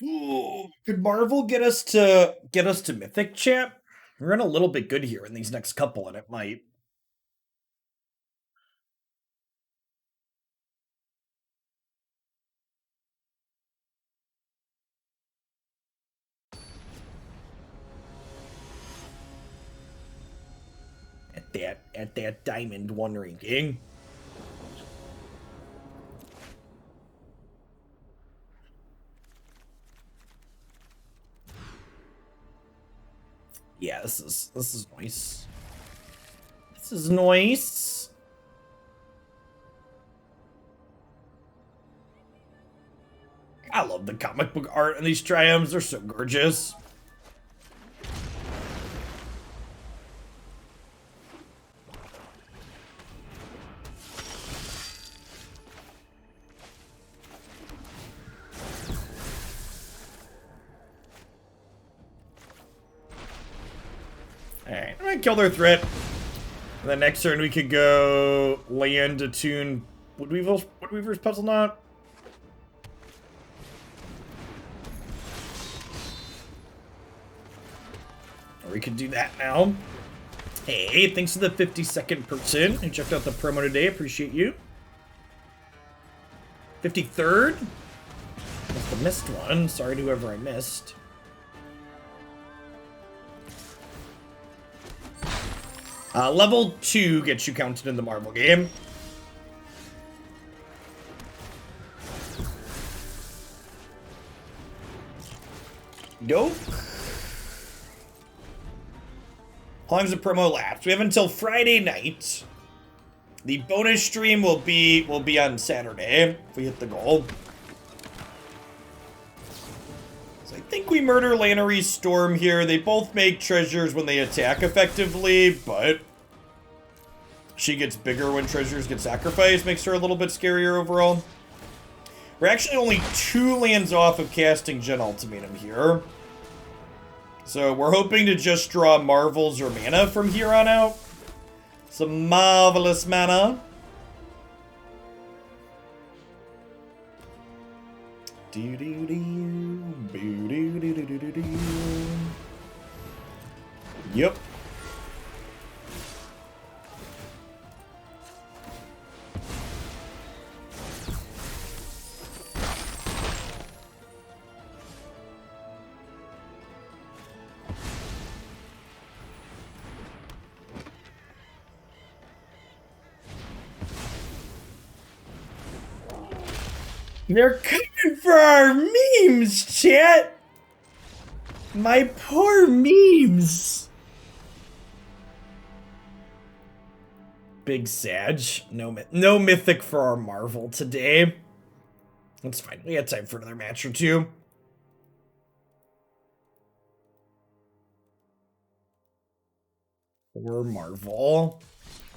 Ooh, could Marvel get us to Mythic, chat? We're running a little bit good here in these next couple, and it might. At that Diamond 1 ranking. Yeah, this is nice. This is nice. I love the comic book art in these Triomes. They're so gorgeous. Alright, I'm gonna kill their threat. And then next turn we could go land, Attune, Woodweaver's Puzzleknot. Or we could do that now. Hey, thanks to the 52nd person who checked out the promo today. Appreciate you. 53rd? Must have missed one. Sorry to whoever I missed. Level 2 gets you counted in the Marvel game. Dope. How long's the promo last? We have until Friday night. The bonus stream will be on Saturday if we hit the goal. So I think we murder Lannery's Storm here. They both make treasures when they attack effectively, but she gets bigger when treasures get sacrificed. Makes her a little bit scarier overall. We're actually only 2 lands off of casting Gen Ultimatum here. So we're hoping to just draw Marvels or mana from here on out. Some marvelous mana. Yep. They're coming for our memes, chat! My poor memes! Big Sag. No mythic for our Marvel today. That's fine. We had time for another match or two. Poor Marvel.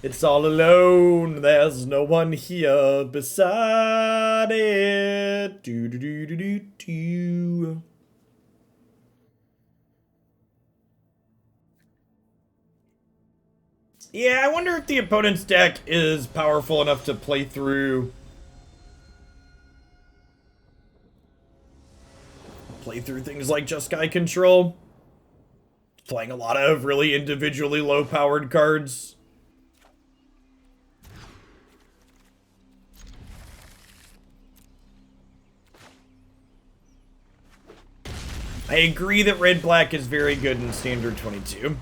It's all alone. There's no one here beside it. Do do do do do do. Yeah, I wonder if the opponent's deck is powerful enough to play through things like Jeskai Control. Playing a lot of really individually low-powered cards. I agree that red-black is very good in Standard 22.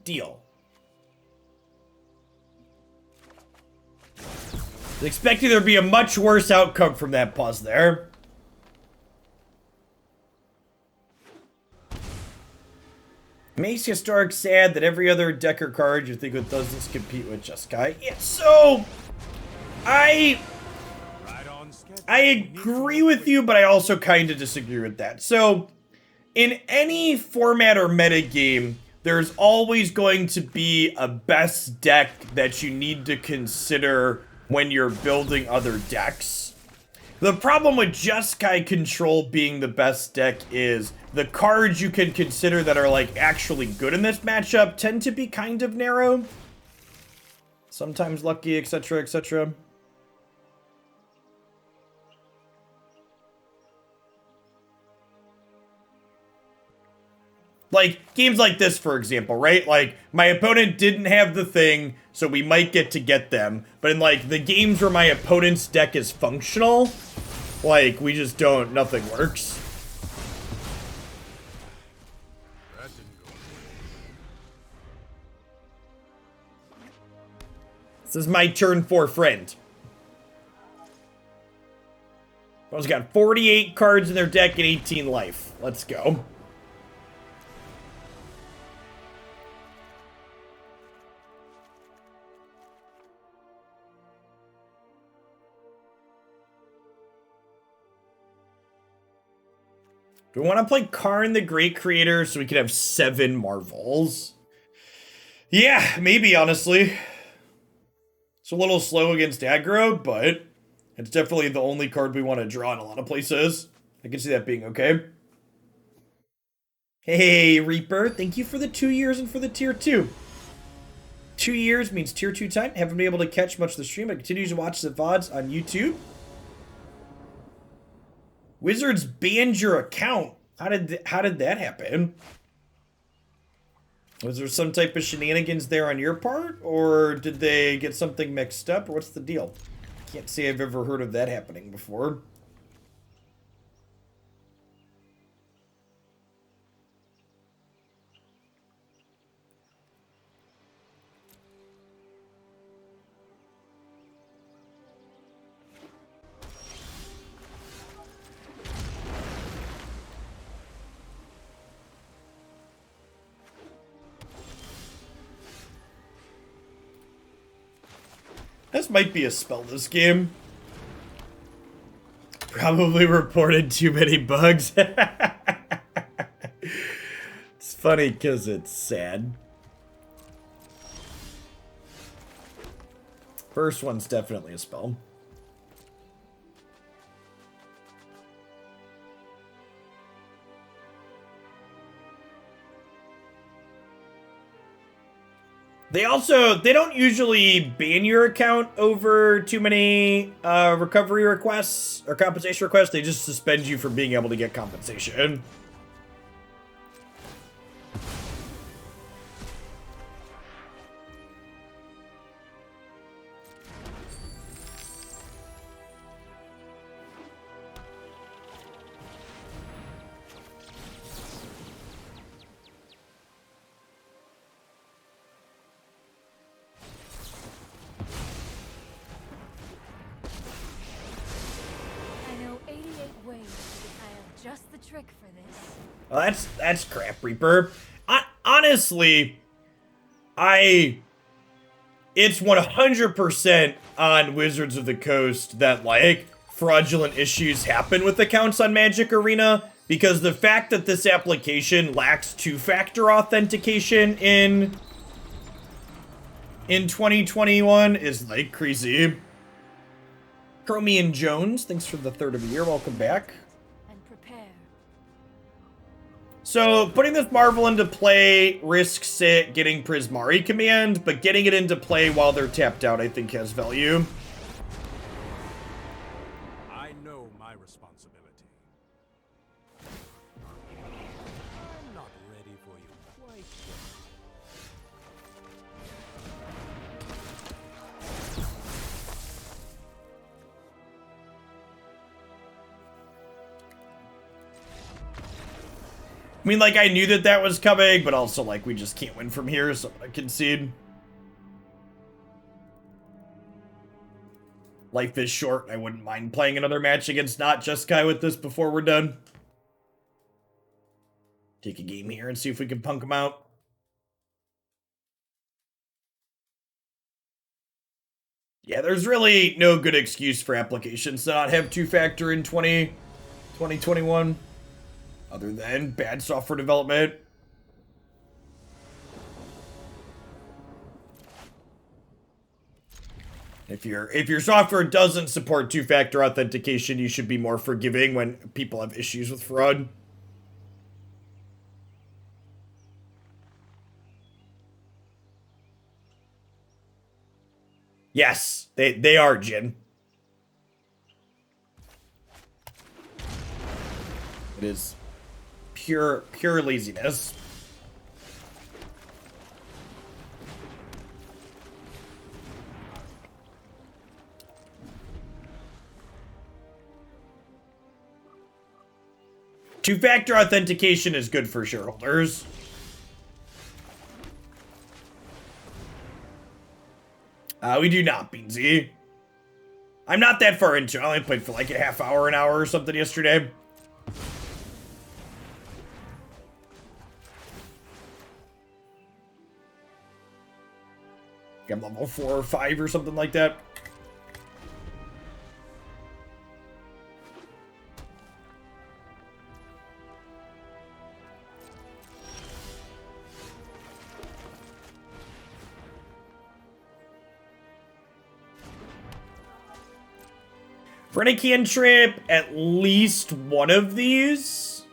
Deal. I was expecting there to be a much worse outcome from that pause there. Makes Historic sad that every other Decker card you think with doesn't compete with Jeskai. Yeah, so I agree with you, but I also kind of disagree with that. So in any format or meta game, there's always going to be a best deck that you need to consider when you're building other decks. The problem with Jeskai Control being the best deck is the cards you can consider that are like actually good in this matchup tend to be kind of narrow. Sometimes lucky, etc., etc. Like, games like this, for example, right? Like, my opponent didn't have the thing, so we might get to get them. But in, like, the games where my opponent's deck is functional, like, we just don't, nothing works. This is my turn 4 friend. Well, he's got 48 cards in their deck and 18 life. Let's go. Do we want to play Karn the Great Creator so we can have 7 Marvels? Yeah, maybe, honestly. It's a little slow against aggro, but it's definitely the only card we want to draw in a lot of places. I can see that being okay. Hey, Reaper, thank you for the 2 years and for the tier 2. 2 years means tier 2 time. Haven't been able to catch much of the stream. I continue to watch the VODs on YouTube. Wizards banned your account. How did that happen? Was there some type of shenanigans there on your part? Or did they get something mixed up? Or what's the deal? Can't say I've ever heard of that happening before. This might be a spell this game. Probably reported too many bugs. It's funny because it's sad. First one's definitely a spell. They don't usually ban your account over too many recovery requests or compensation requests. They just suspend you from being able to get compensation. Well, that's crap, Reaper. Honestly, it's 100% on Wizards of the Coast that, like, fraudulent issues happen with accounts on Magic Arena, because the fact that this application lacks two-factor authentication in 2021 is, like, crazy. Chromian Jones, thanks for the third of the year. Welcome back. So, putting this Marvel into play risks it getting Prismari command, but getting it into play while they're tapped out, I think, has value. I know my responsibility. I'm not ready for you quite yet. I mean, like, I knew that that was coming, but also, like, we just can't win from here, so I concede. Life is short. I wouldn't mind playing another match against not just Kai with this before we're done. Take a game here and see if we can punk him out. Yeah, there's really no good excuse for applications to not have two-factor in 2021. Other than bad software development. If your software doesn't support two-factor authentication, you should be more forgiving when people have issues with fraud. Yes, they are, Jin. It is pure laziness. Two-factor authentication is good for shareholders. We do not, Beansy. I'm not that far into it. I only played for like a half hour, an hour or something yesterday. I'm level 4 or 5 or something like that. For any cantrip, at least one of these.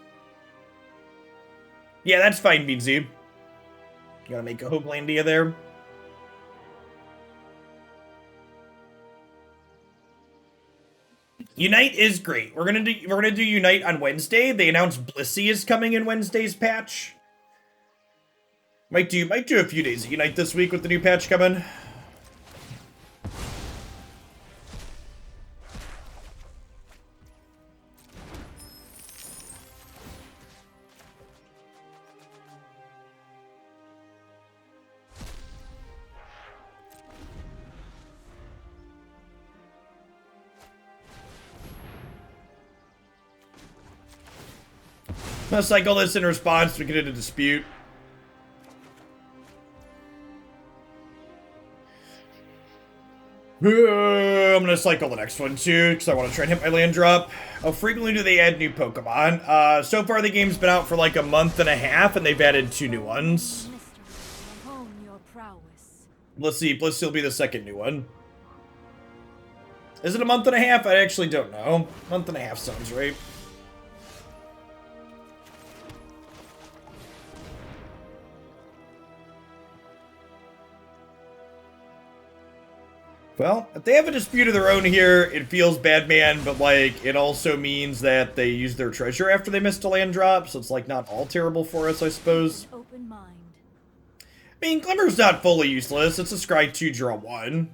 Yeah, that's fine, Beansy. Gotta make a Hoaglandia there. Unite is great. We're gonna do Unite on Wednesday. They announced Blissey is coming in Wednesday's patch. Might do a few days of Unite this week with the new patch coming. I'm gonna cycle this in response to get into dispute. I'm gonna cycle the next one too, because I want to try and hit my land drop. How frequently do they add new Pokemon? So far the game's been out for like a month and a half, and they've added 2 new ones. Let's see, Blissey will be the second new one. Is it a month and a half? I actually don't know. Month and a half sounds right. Well, if they have a dispute of their own here, it feels bad, man, but, like, it also means that they use their treasure after they missed a land drop, so it's, like, not all terrible for us, I suppose. Open mind. I mean, Glimmer's not fully useless. It's a scry 2, draw 1.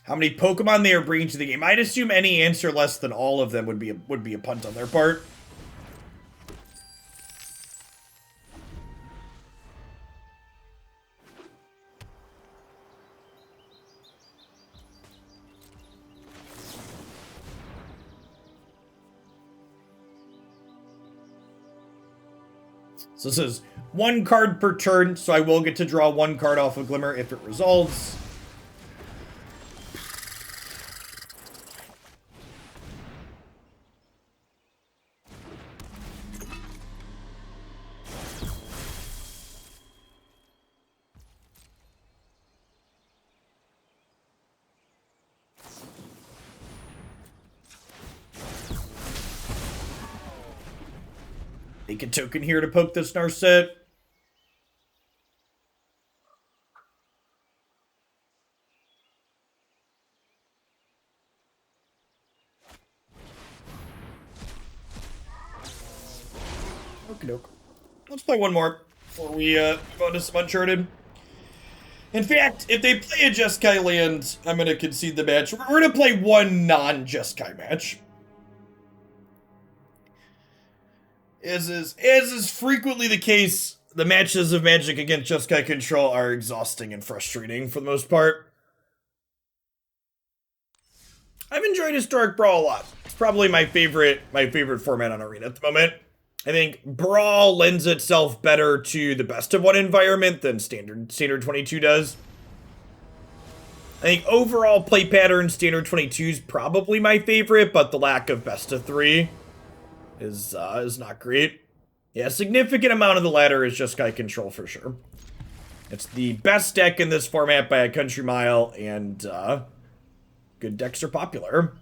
How many Pokemon they are bringing to the game? I'd assume any answer less than all of them would be a punt on their part. So this is 1 card per turn, so I will get to draw 1 card off of Glimmer if it resolves. Make a token here to poke this Narset. Okie doke. Let's play one more before we move on to some Uncharted. In fact, if they play a Jeskai land, I'm going to concede the match. We're going to play one non-Jeskai match. As is frequently the case, the matches of Magic against Jeskai Control are exhausting and frustrating for the most part. I've enjoyed Historic Brawl a lot. It's probably my favorite format on Arena at the moment. I think Brawl lends itself better to the best of one environment than Standard 22 does. I think overall play pattern Standard 22 is probably my favorite, but the lack of best of 3 is not great. Yeah, a significant amount of the latter is Jeskai Control for sure. It's the best deck in this format by a country mile, and good decks are popular.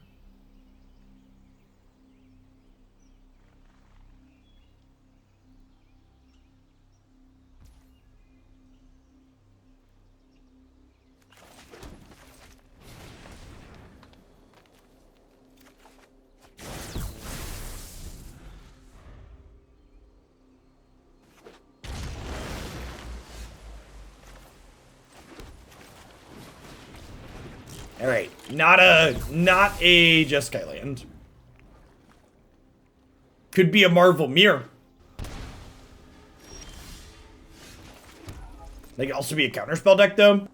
Alright, not a Jeskai land. Could be a Marvel Mirror. They could also be a counterspell deck, though.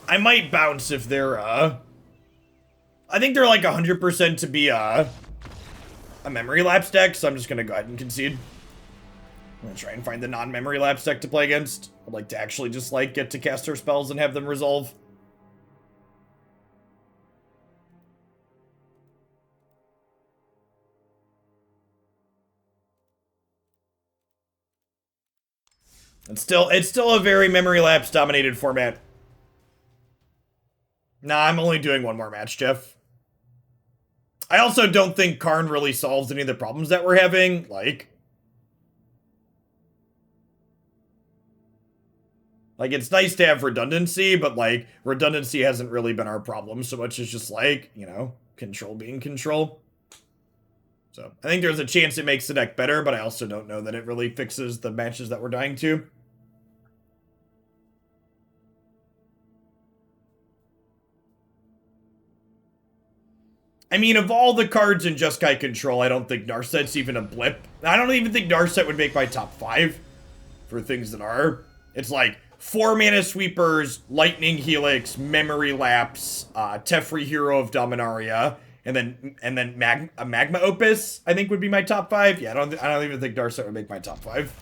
I might bounce if they're, I think they're like 100% to be, a Memory Lapse deck, so I'm just gonna go ahead and concede. I'm gonna try and find the non-Memory Lapse deck to play against. I'd like to actually just, like, get to cast our spells and have them resolve. It's still a very Memory Lapse dominated format. Nah, I'm only doing one more match, Jeff. I also don't think Karn really solves any of the problems that we're having, like, it's nice to have redundancy, but, like, redundancy hasn't really been our problem so much as just, like, you know, control being control. So, I think there's a chance it makes the deck better, but I also don't know that it really fixes the matches that we're dying to. I mean, of all the cards in Jeskai Control, I don't think Narset's even a blip. I don't even think Narset would make my top 5 for things that are. It's like 4 mana sweepers, Lightning Helix, Memory Lapse, Teferi Hero of Dominaria, and then a Magma Opus, I think would be my top 5. Yeah, I don't even think Narset would make my top 5.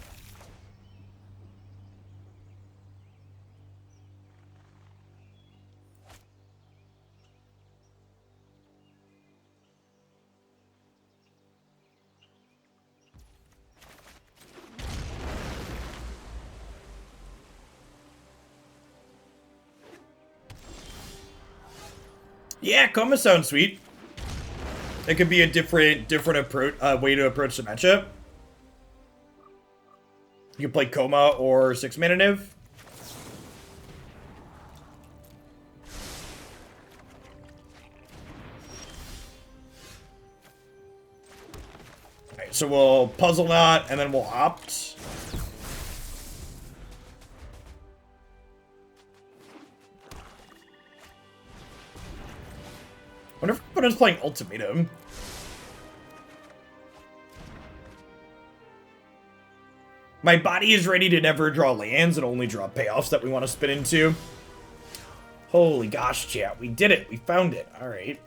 Yeah, Koma sounds sweet. It could be a different approach, way to approach the matchup. You can play Koma or 6-mana Niv. Alright, so we'll Puzzleknot and then we'll opt. I wonder if opponent's playing Ultimatum. My body is ready to never draw lands and only draw payoffs that we want to spin into. Holy gosh, chat. We did it. We found it. All right.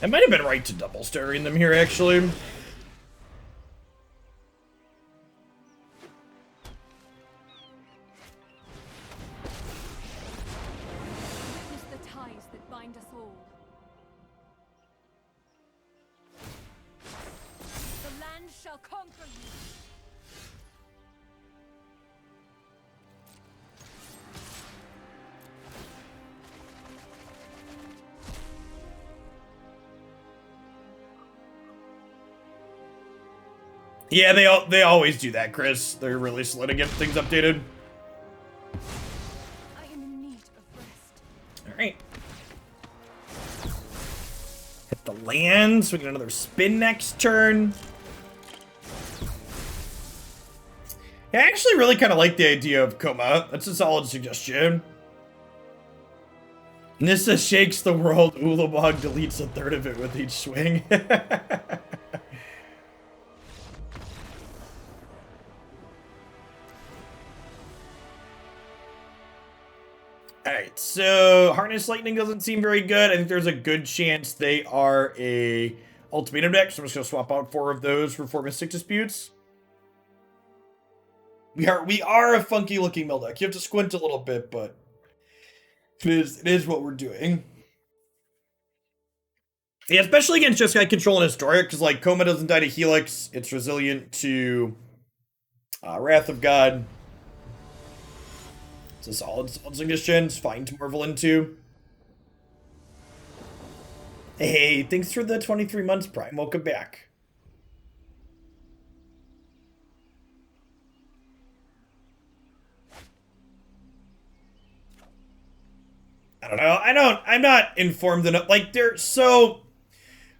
I might have been right to double stirring them here, actually. Tis the ties that bind us all. The land shall conquer you. Yeah, they always do that, Chris. They're really slow to get things updated. I am in need of rest. All right. Hit the land, so we get another spin next turn. I actually really kind of like the idea of Koma. That's a solid suggestion. Nissa shakes the world. Ulamog deletes a third of it with each swing. Alright, so Harness Lightning doesn't seem very good. I think there's a good chance they are a Ultimatum deck, so I'm just going to swap out 4 of those for 4 Mystic Disputes. We are a funky looking mill deck. You have to squint a little bit, but it is what we're doing. Yeah, especially against Jeskai Control and Historic, because like Koma doesn't die to Helix. It's resilient to Wrath of God. It's a solid suggestion. It's fine to marvel into. Hey, thanks for the 23 months, Prime. Welcome back. I don't know. I'm not informed enough. Like,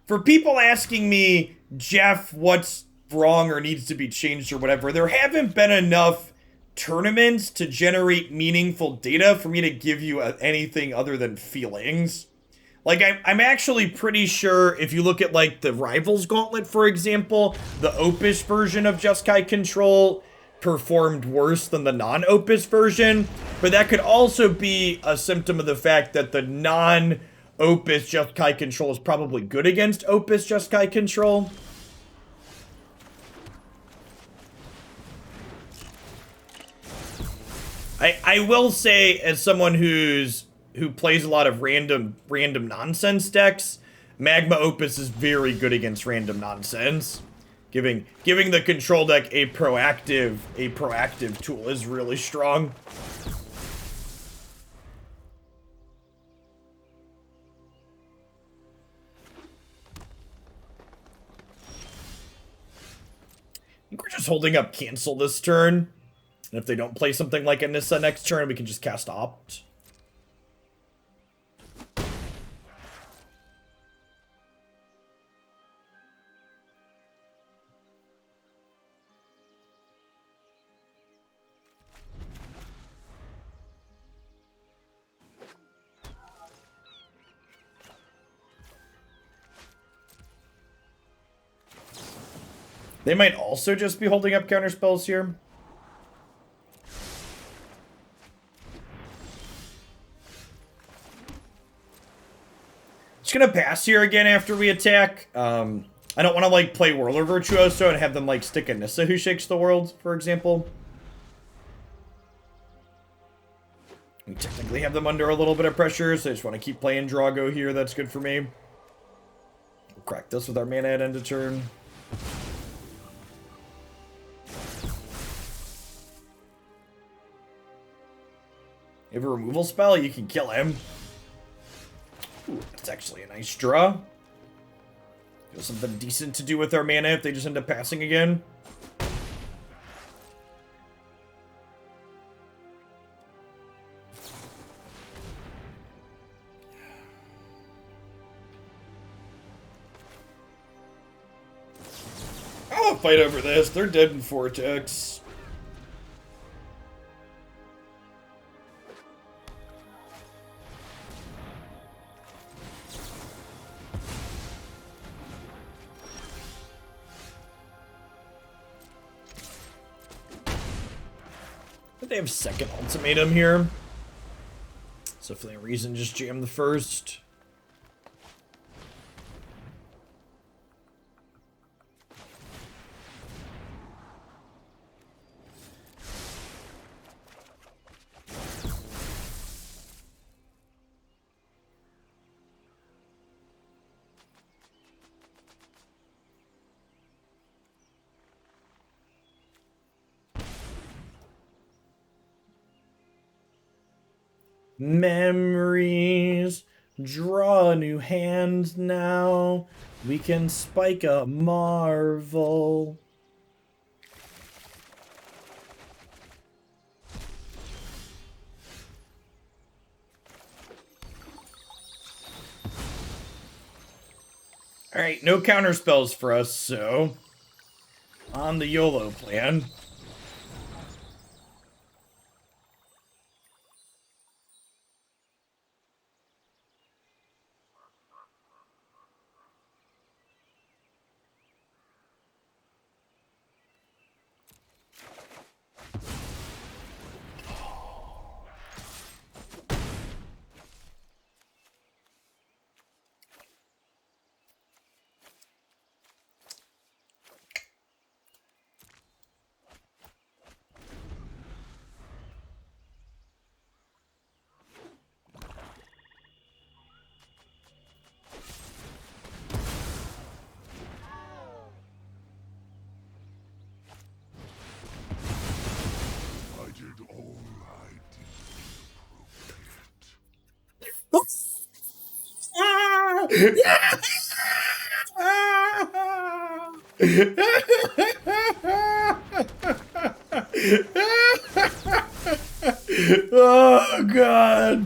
for people asking me, Jeff, what's wrong or needs to be changed or whatever, there haven't been enough tournaments to generate meaningful data for me to give you anything other than feelings. Like, I'm actually pretty sure if you look at, like, the Rivals Gauntlet, for example, the Opus version of Jeskai Control performed worse than the non-Opus version, but that could also be a symptom of the fact that the non-Opus Jeskai Control is probably good against Opus Jeskai Control. I will say, as someone who plays a lot of random nonsense decks, Magma Opus is very good against random nonsense. Giving the control deck a proactive tool is really strong. I think we're just holding up cancel this turn. And if they don't play something like a Nissa next turn, we can just cast opt. They might also just be holding up counter spells here. Just gonna pass here again after we attack. I don't want to like play Whirler Virtuoso and have them like stick a Nissa who shakes the world, for example. We technically have them under a little bit of pressure, so I just want to keep playing Drago here. That's good for me. We'll crack this with our mana at end of turn. You have a removal spell, you can kill him. Ooh, that's actually a nice draw. Got something decent to do with our mana if they just end up passing again. I'll fight over this. They're dead in Vortex. They have second ultimatum here. So for that reason, just jam the first. Memories, draw a new hand now. We can spike a Marvel. Alright, no counter spells for us, so on the YOLO plan. Oh god.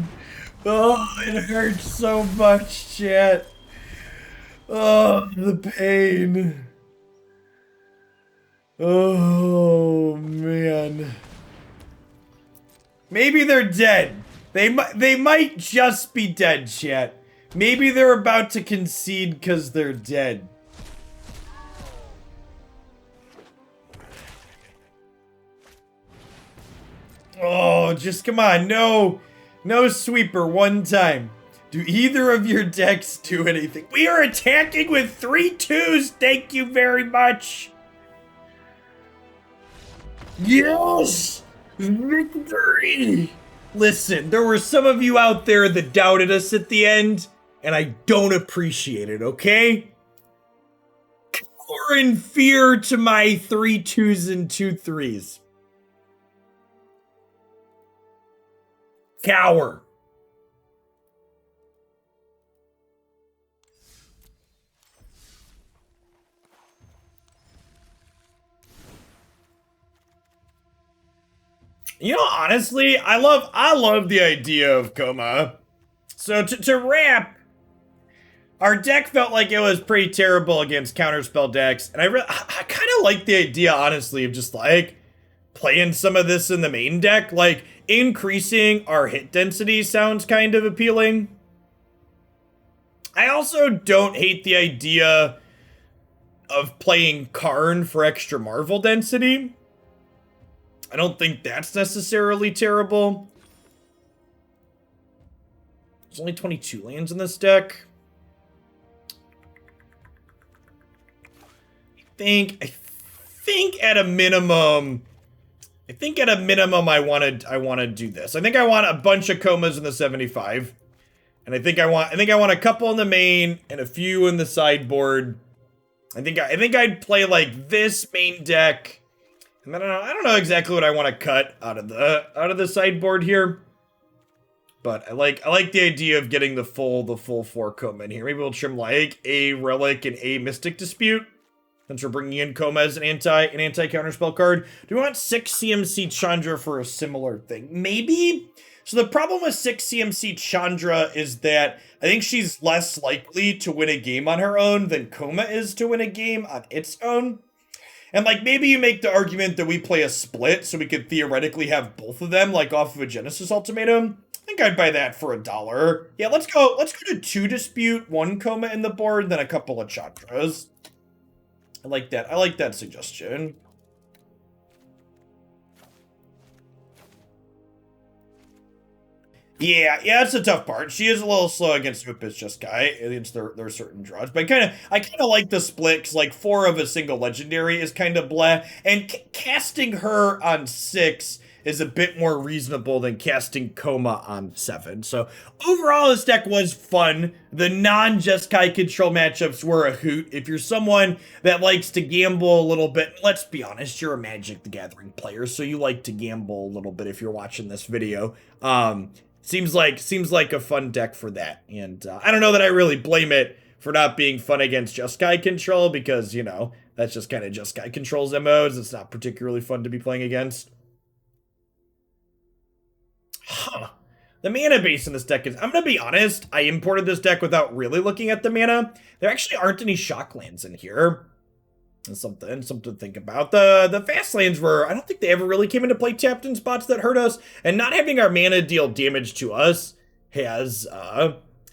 Oh, it hurts so much, chat. Oh, the pain. Oh man. Maybe they're dead. They might just be dead, chat. Maybe they're about to concede because they're dead. Oh, just come on. No sweeper one time. Do either of your decks do anything? We are attacking with 3 2s. Thank you very much. Yes! Victory! Listen, there were some of you out there that doubted us at the end, and I don't appreciate it, okay? Cower in fear to my 3 2s and 2 3s. Cower. You know, honestly, I love the idea of Koma. So to wrap, our deck felt like it was pretty terrible against counterspell decks, and I kind of like the idea, honestly, of just like playing some of this in the main deck. Like increasing our hit density sounds kind of appealing. I also don't hate the idea of playing Karn for extra Marvel density. I don't think that's necessarily terrible. There's only 22 lands in this deck. think at a minimum, I want to do this. I think I want a bunch of Komas in the 75. And I think I want a couple in the main and a few in the sideboard. I think I'd play like this main deck. And then I don't know exactly what I want to cut out of the sideboard here. But I like the idea of getting the full 4 Koma in here. Maybe we'll trim like a Relic and a Mystic Dispute, since we're bringing in Koma as an anti counterspell card. Do we want 6 CMC Chandra for a similar thing? Maybe. So the problem with 6 CMC Chandra is that I think she's less likely to win a game on her own than Koma is to win a game on its own. And like maybe you make the argument that we play a split so we could theoretically have both of them like off of a Genesis Ultimatum. I think I'd buy that for $1. Yeah, let's go to 2 Dispute, 1 Koma in the board, then a couple of Chandras. I like that suggestion. Yeah, that's the tough part. She is a little slow against Whippets Just Guy, against their certain draws. But I kind of like the split, because like 4 of a single legendary is kind of bleh. And casting her on 6 is a bit more reasonable than casting Koma on 7. So overall, this deck was fun. The non-Jeskai control matchups were a hoot. If you're someone that likes to gamble a little bit, let's be honest, you're a Magic the Gathering player, so you like to gamble a little bit if you're watching this video. Seems like a fun deck for that. And I don't know that I really blame it for not being fun against Jeskai control, because, you know, that's just kind of Jeskai control's MOs. It's not particularly fun to be playing against. Huh. The mana base in this deck is, I'm going to be honest, I imported this deck without really looking at the mana. There actually aren't any shocklands in here. That's something to think about. The fast lands were, I don't think they ever really came into play tapped in spots that hurt us, and not having our mana deal damage to us has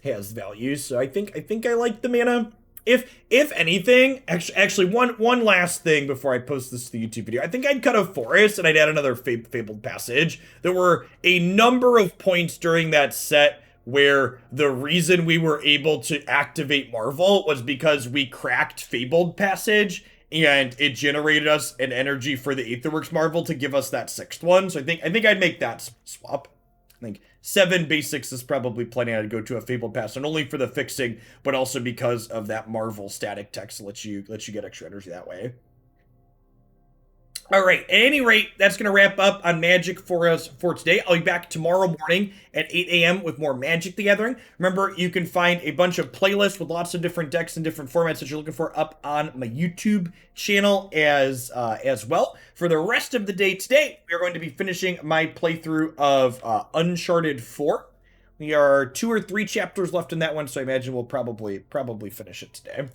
value. So I think I like the mana. If anything, actually one last thing before I post this to the YouTube video. I think I'd cut a forest and I'd add another Fabled Passage. There were a number of points during that set where the reason we were able to activate Marvel was because we cracked Fabled Passage, and it generated us an energy for the Aetherworks Marvel to give us that 6th one. So I think I'd make that swap. I think 7 basics is probably plenty. I'd go to a Fabled Pass, not only for the fixing, but also because of that Marvel static text lets you get extra energy that way. All right, at any rate, that's going to wrap up on Magic for us for today. I'll be back tomorrow morning at 8 a.m. with more Magic the Gathering. Remember, you can find a bunch of playlists with lots of different decks and different formats that you're looking for up on my YouTube channel as well. For the rest of the day today, we are going to be finishing my playthrough of Uncharted 4. We are 2 or 3 chapters left in that one, so I imagine we'll probably finish it today.